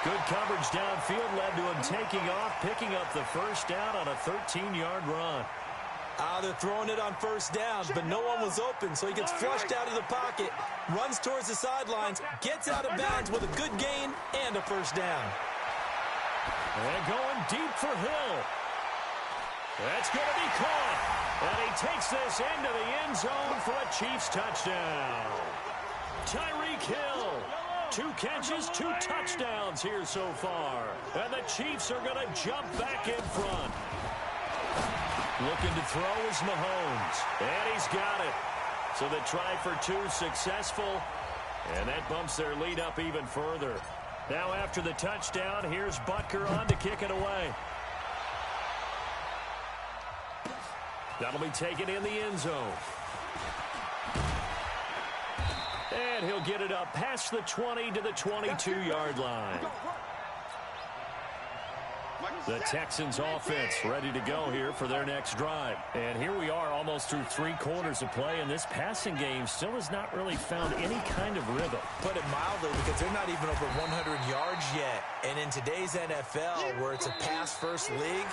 Good coverage downfield led to him taking off, picking up the first down on a 13-yard run. They're throwing it on first down, but no one was open, so he gets flushed out of the pocket, runs towards the sidelines, gets out of bounds with a good gain and a first down. And going deep for Hill. That's going to be caught. And he takes this into the end zone for a Chiefs touchdown. Tyreek Hill. 2 catches, 2 touchdowns here so far. And the Chiefs are going to jump back in front. Looking to throw is Mahomes. And he's got it. So the try for 2 successful. And that bumps their lead up even further. Now after the touchdown, here's Butker on to kick it away. That'll be taken in the end zone. And he'll get it up past the 20 to the 22-yard line. The Texans offense ready to go here for their next drive. And here we are almost through 3 quarters of play, and this passing game still has not really found any kind of rhythm. Put it mildly, because they're not even over 100 yards yet. And in today's NFL, where it's a pass-first league,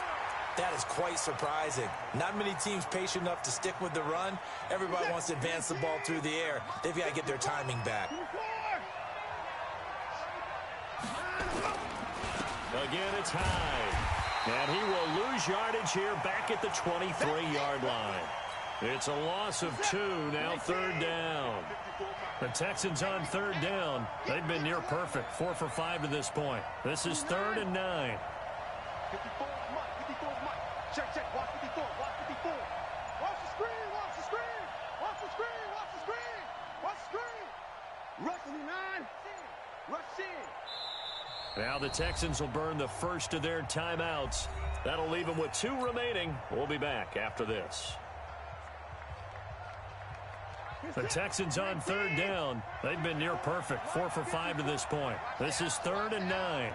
that is quite surprising. Not many teams patient enough to stick with the run. Everybody wants to advance the ball through the air. They've got to get their timing back. Again, it's Hyde. And he will lose yardage here back at the 23-yard line. It's a loss of 2, now 3rd down. The Texans on 3rd down. They've been near perfect, 4 for 5 to this point. This is 3rd and 9. 54, check, watch 54, watch 54. Watch the screen, watch the screen, watch the screen, watch the screen, watch the screen. Rush in, 9, rush in. Now the Texans will burn the first of their timeouts. That'll leave them with 2 remaining. We'll be back after this. The Texans on 3rd down. They've been near perfect, 4 for 5 to this point. This is 3rd and 9.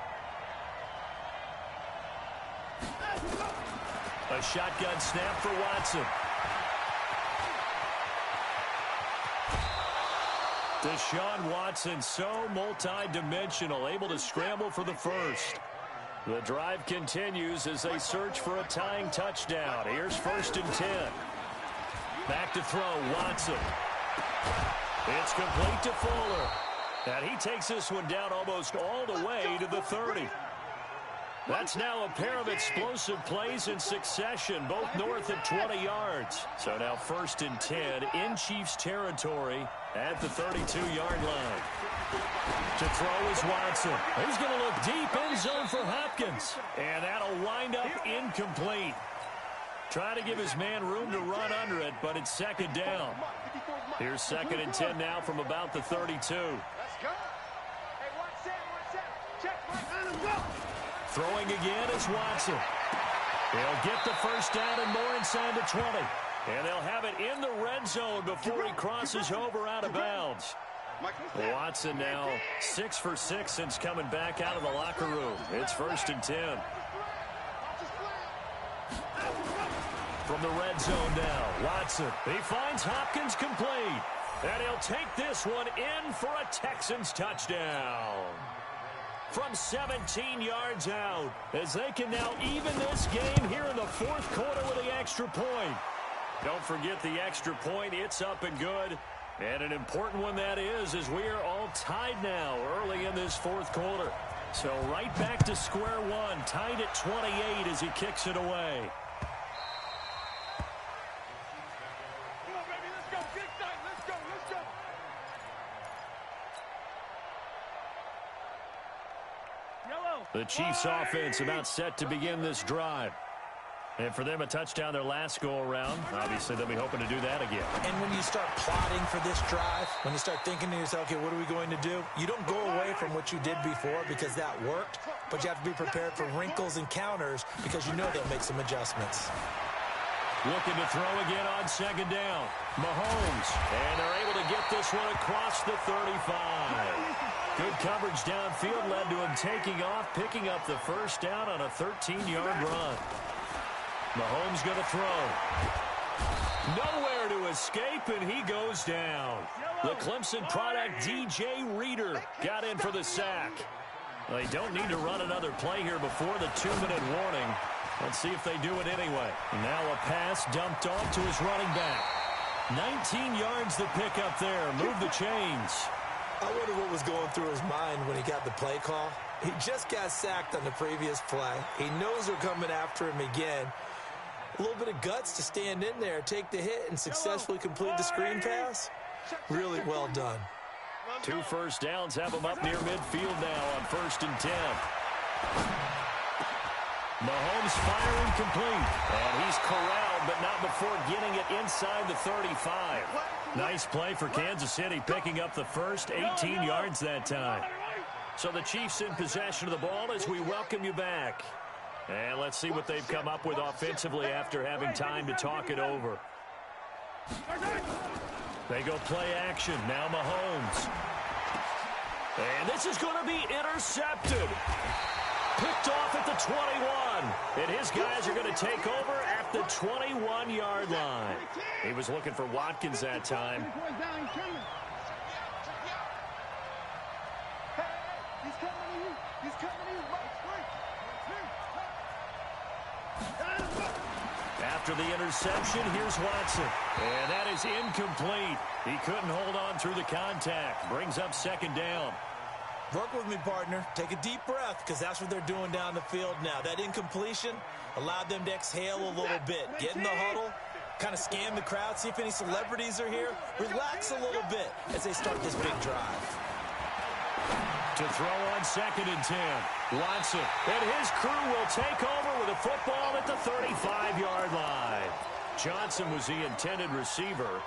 A shotgun snap for Watson. Deshaun Watson, so multi-dimensional, able to scramble for the first. The drive continues as they search for a tying touchdown. Here's 1st and 10. Back to throw, Watson. It's complete to Fuller. And he takes this one down almost all the way to the 30. That's now a pair of explosive plays in succession, both north of 20 yards. So now 1st and 10 in Chiefs territory at the 32-yard line. To throw is Watson. He's going to look deep end zone for Hopkins. And that'll wind up incomplete. Trying to give his man room to run under it, but it's 2nd down. Here's 2nd and 10 now from about the 32. Let's go. Hey, watch that. Check, Mike. Throwing again is Watson. He'll get the first down and more inside the 20. And they'll have it in the red zone before he crosses over out of bounds. Watson now 6 for 6 since coming back out of the locker room. It's 1st and 10. From the red zone now, Watson. He finds Hopkins complete. And he'll take this one in for a Texans touchdown. From 17 yards out, as they can now even this game here in the 4th quarter with the extra point. Don't forget the extra point. It's up and good. And an important one that is, as we are all tied now early in this 4th quarter. So right back to square one, tied at 28 as he kicks it away. Come on, baby, let's go. Big time. Let's go. Yellow. The Chiefs offense about set to begin this drive. And for them, a touchdown their last go-around. Obviously, they'll be hoping to do that again. And when you start plotting for this drive, when you start thinking to yourself, okay, what are we going to do? You don't go away from what you did before because that worked, but you have to be prepared for wrinkles and counters because you know they'll make some adjustments. Looking to throw again on 2nd down. Mahomes, and they're able to get this one across the 35. Good coverage downfield led to him taking off, picking up the first down on a 13-yard run. Mahomes going to throw. Nowhere to escape, and he goes down. The Clemson product, DJ Reader, got in for the sack. They don't need to run another play here before the 2-minute warning. Let's see if they do it anyway. Now a pass dumped off to his running back. 19 yards to pick up there. Move the chains. I wonder what was going through his mind when he got the play call. He just got sacked on the previous play. He knows they're coming after him again. A little bit of guts to stand in there, take the hit, and successfully complete the screen pass. Really well done. 2 first downs have him up near midfield now on 1st and 10. Mahomes firing complete. And he's corralled, but not before getting it inside the 35. Nice play for Kansas City, picking up the first 18 yards that time. So the Chiefs in possession of the ball as we welcome you back. And let's see what they've come up with offensively after having time to talk it over. They go play action. Now Mahomes. And this is going to be intercepted. Picked off at the 21. And his guys are going to take over at the 21-yard line. He was looking for Watkins that time. He's coming to you. He's coming to you. After the interception, here's Watson. And that is incomplete. He couldn't hold on through the contact. Brings up 2nd down. Work with me, partner. Take a deep breath, because that's what they're doing down the field now. That incompletion allowed them to exhale a little bit. Get in the huddle, kind of scan the crowd, see if any celebrities are here. Relax a little bit as they start this big drive. To throw on 2nd and 10. Watson and his crew will take over with a football at the 35-yard line. Johnson was the intended receiver.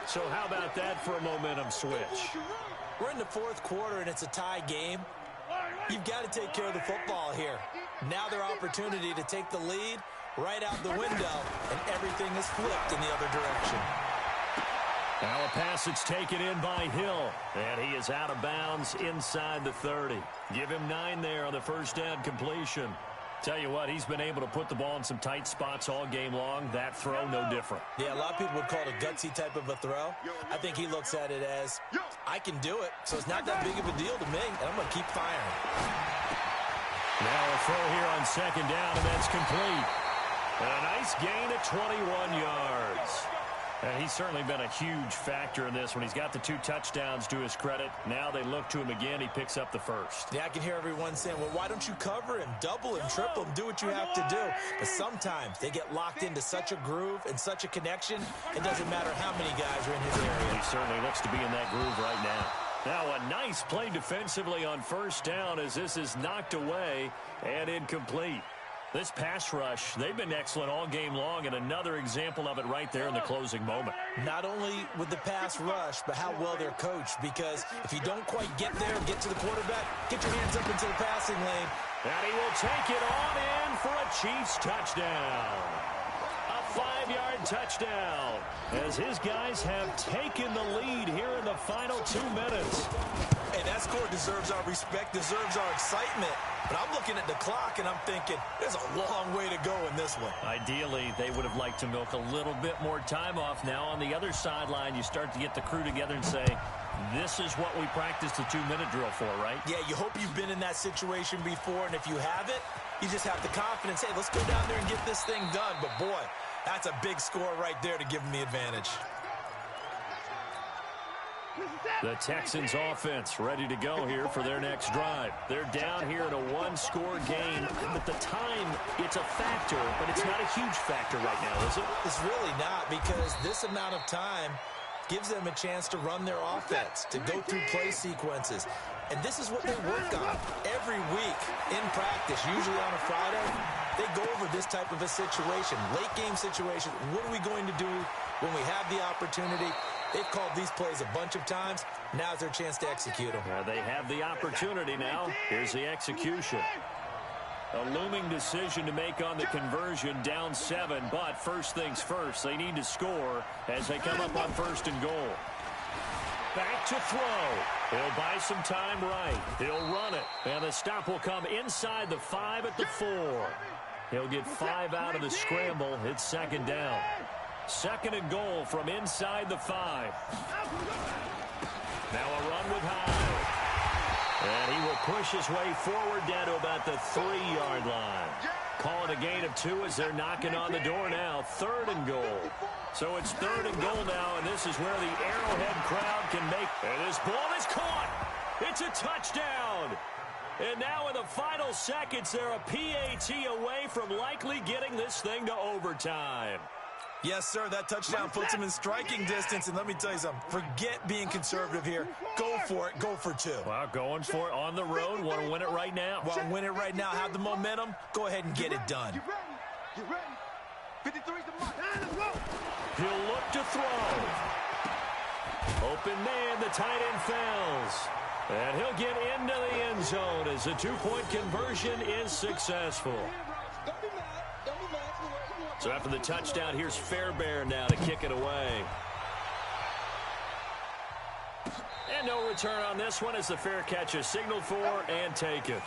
So how about that for a momentum switch? We're in the 4th quarter, and it's a tie game. You've got to take care of the football here. Now their opportunity to take the lead right out the window, and everything is flipped in the other direction. Now a pass that's taken in by Hill, and he is out of bounds inside the 30. Give him 9 there on the first down completion. Tell you what, he's been able to put the ball in some tight spots all game long. That throw, no different. Yeah, a lot of people would call it a gutsy type of a throw. I think he looks at it as, I can do it, so it's not that big of a deal to me, and I'm going to keep firing. Now a throw here on second down, and that's complete. And a nice gain of 21 yards. And he's certainly been a huge factor in this when he's got the 2 touchdowns to his credit. Now they look to him again. He picks up the first. Yeah, I can hear everyone saying, well, why don't you cover him, double him, triple him, do what you have to do. But sometimes they get locked into such a groove and such a connection, it doesn't matter how many guys are in his area. He certainly looks to be in that groove right now. Now a nice play defensively on first down as this is knocked away and incomplete. This pass rush, they've been excellent all game long, and another example of it right there in the closing moment. Not only with the pass rush, but how well they're coached, because if you don't quite get there, get to the quarterback, get your hands up into the passing lane. And he will take it on in for a Chiefs touchdown. A 5-yard touchdown as his guys have taken the lead here in the final 2 minutes. Hey, that score deserves our respect, deserves our excitement. But I'm looking at the clock, and I'm thinking, there's a long way to go in this one. Ideally, they would have liked to milk a little bit more time off. Now on the other sideline, you start to get the crew together and say, this is what we practiced the 2-minute drill for, right? Yeah, you hope you've been in that situation before, and if you haven't, you just have the confidence, hey, let's go down there and get this thing done. But, boy, that's a big score right there to give them the advantage. The Texans offense ready to go here for their next drive. They're down here in a 1-score game. But the time, it's a factor, but it's not a huge factor right now, is it? It's really not, because this amount of time gives them a chance to run their offense, to go through play sequences. And this is what they work on every week in practice, usually on a Friday. They go over this type of a situation, late game situation. What are we going to do when we have the opportunity? They've called these plays a bunch of times. Now's their chance to execute them. They have the opportunity now. Here's the execution. A looming decision to make on the conversion, down 7. But first things first, they need to score as they come up on 1st and goal. Back to throw. He'll buy some time right. He'll run it. And the stop will come inside the 5 at the 4. He'll get 5 out of the scramble. It's 2nd down. 2nd and goal from inside the 5. Now a run with Hyde. And he will push his way forward down to about the 3-yard line. Call it a gain of 2 as they're knocking on the door now. 3rd and goal. So it's 3rd and goal now, and this is where the Arrowhead crowd can make. And this ball is caught. It's a touchdown. And now in the final seconds, they're a PAT away from likely getting this thing to overtime. Yes, sir, that touchdown puts them in striking distance. And let me tell you something, forget being conservative here. Go for it, go for 2. Well, going for it on the road. Want to win it right now. Want to win it right now, have the momentum, go ahead and get it done. You ready? You ready? 53's the mark. Let's go. He'll look to throw. Open man, the tight end fails. And he'll get into the end zone as the 2-point conversion is successful. So after the touchdown, here's Fairbairn now to kick it away. And no return on this one as the fair catch is signaled for and taken.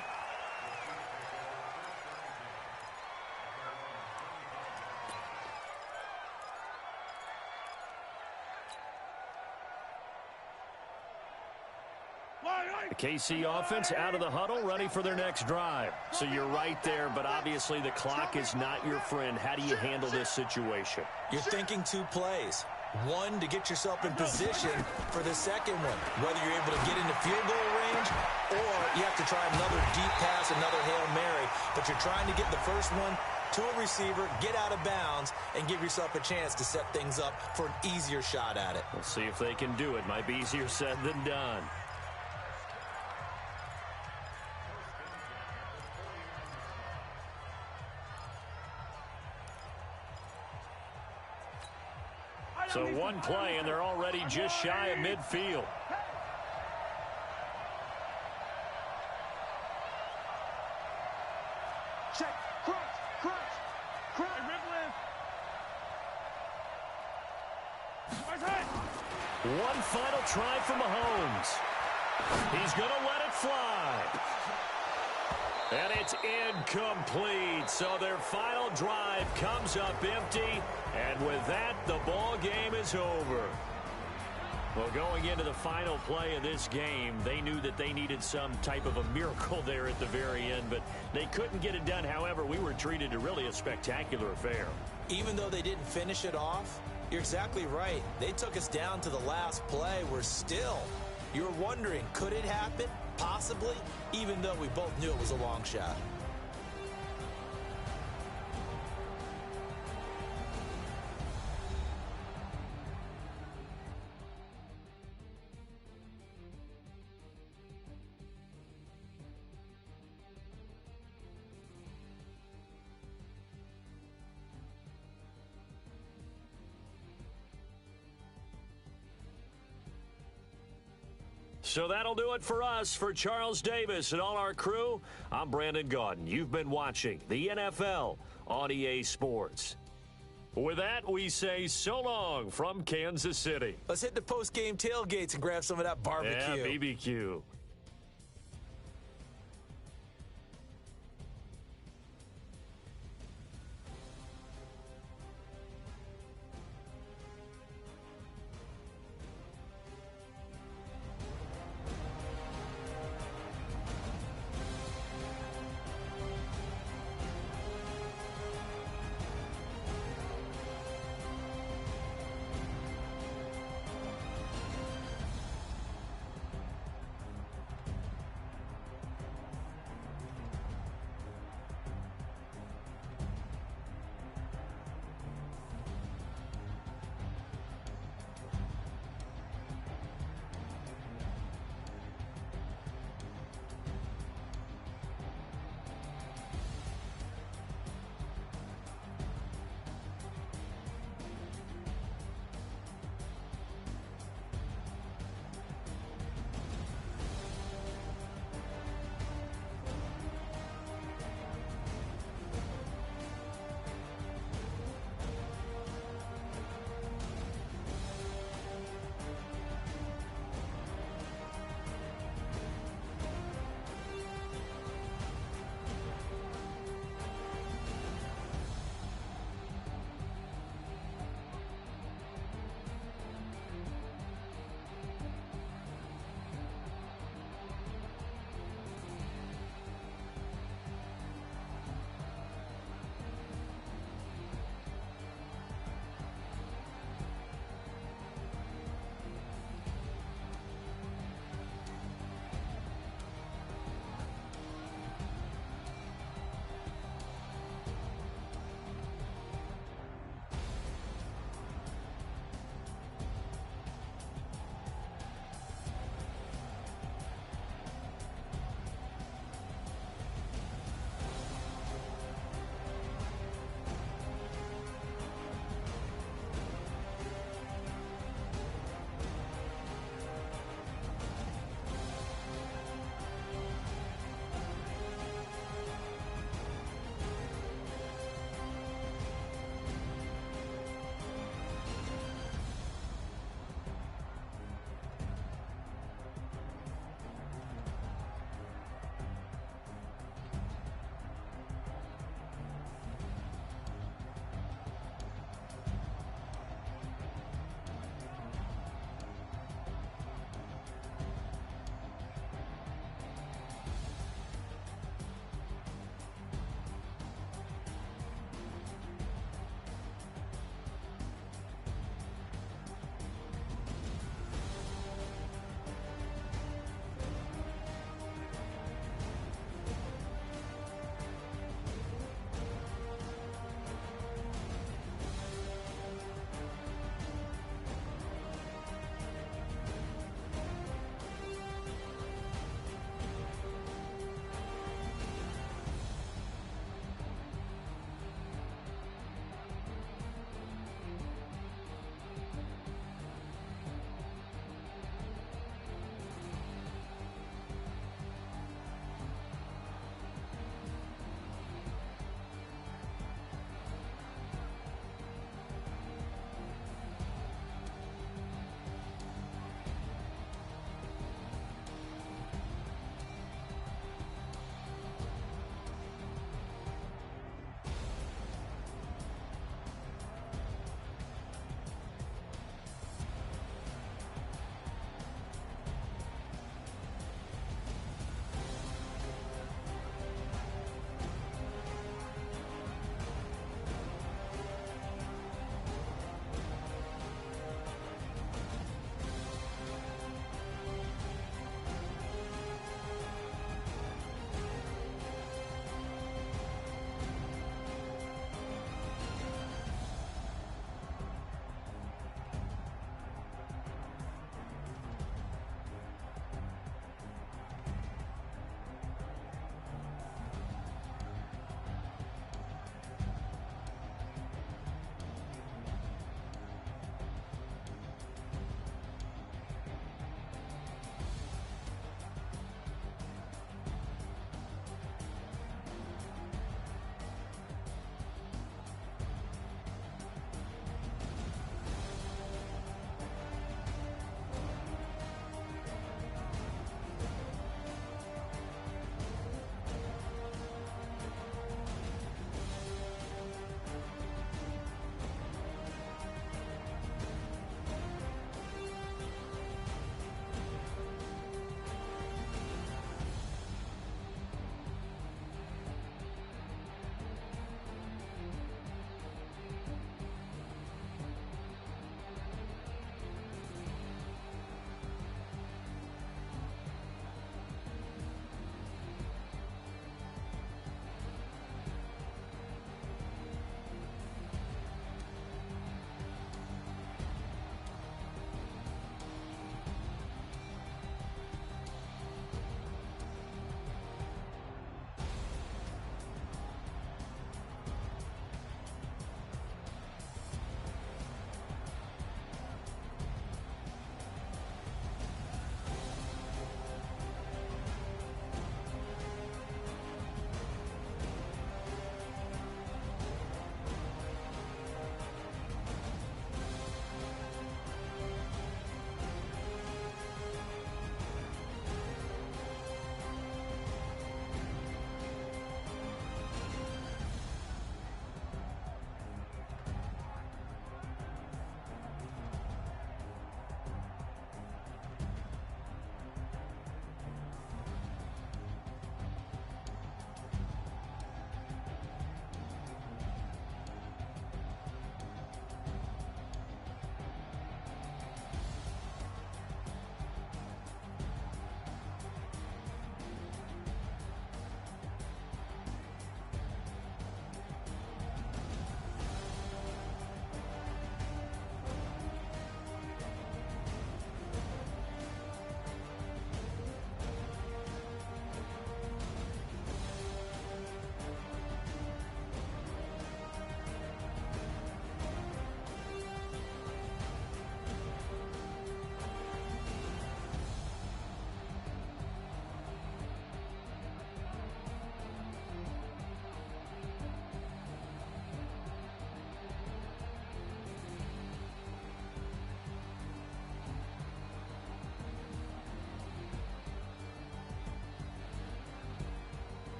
The KC offense out of the huddle, ready for their next drive. So you're right there, but obviously the clock is not your friend. How do you handle this situation? You're thinking 2 plays. 1 to get yourself in position for the second one, whether you're able to get into field goal range or you have to try another deep pass, another Hail Mary. But you're trying to get the first one to a receiver, get out of bounds, and give yourself a chance to set things up for an easier shot at it. We'll see if they can do it. Might be easier said than done. So 1 play, and they're already just shy of midfield. Check. Crunch. One final try for Mahomes. He's going to let it fly. And it's incomplete. So their final drive comes up empty. And with that, the ball game is over. Well, going into the final play of this game, they knew that they needed some type of a miracle there at the very end, but they couldn't get it done. However, we were treated to really a spectacular affair. Even though they didn't finish it off, you're exactly right. They took us down to the last play. You're wondering, could it happen? Possibly, even though we both knew it was a long shot. So that'll do it for us. For Charles Davis and all our crew, I'm Brandon Gaudin. You've been watching the NFL on EA Sports. With that, we say so long from Kansas City. Let's hit the post-game tailgates and grab some of that barbecue. Yeah, BBQ.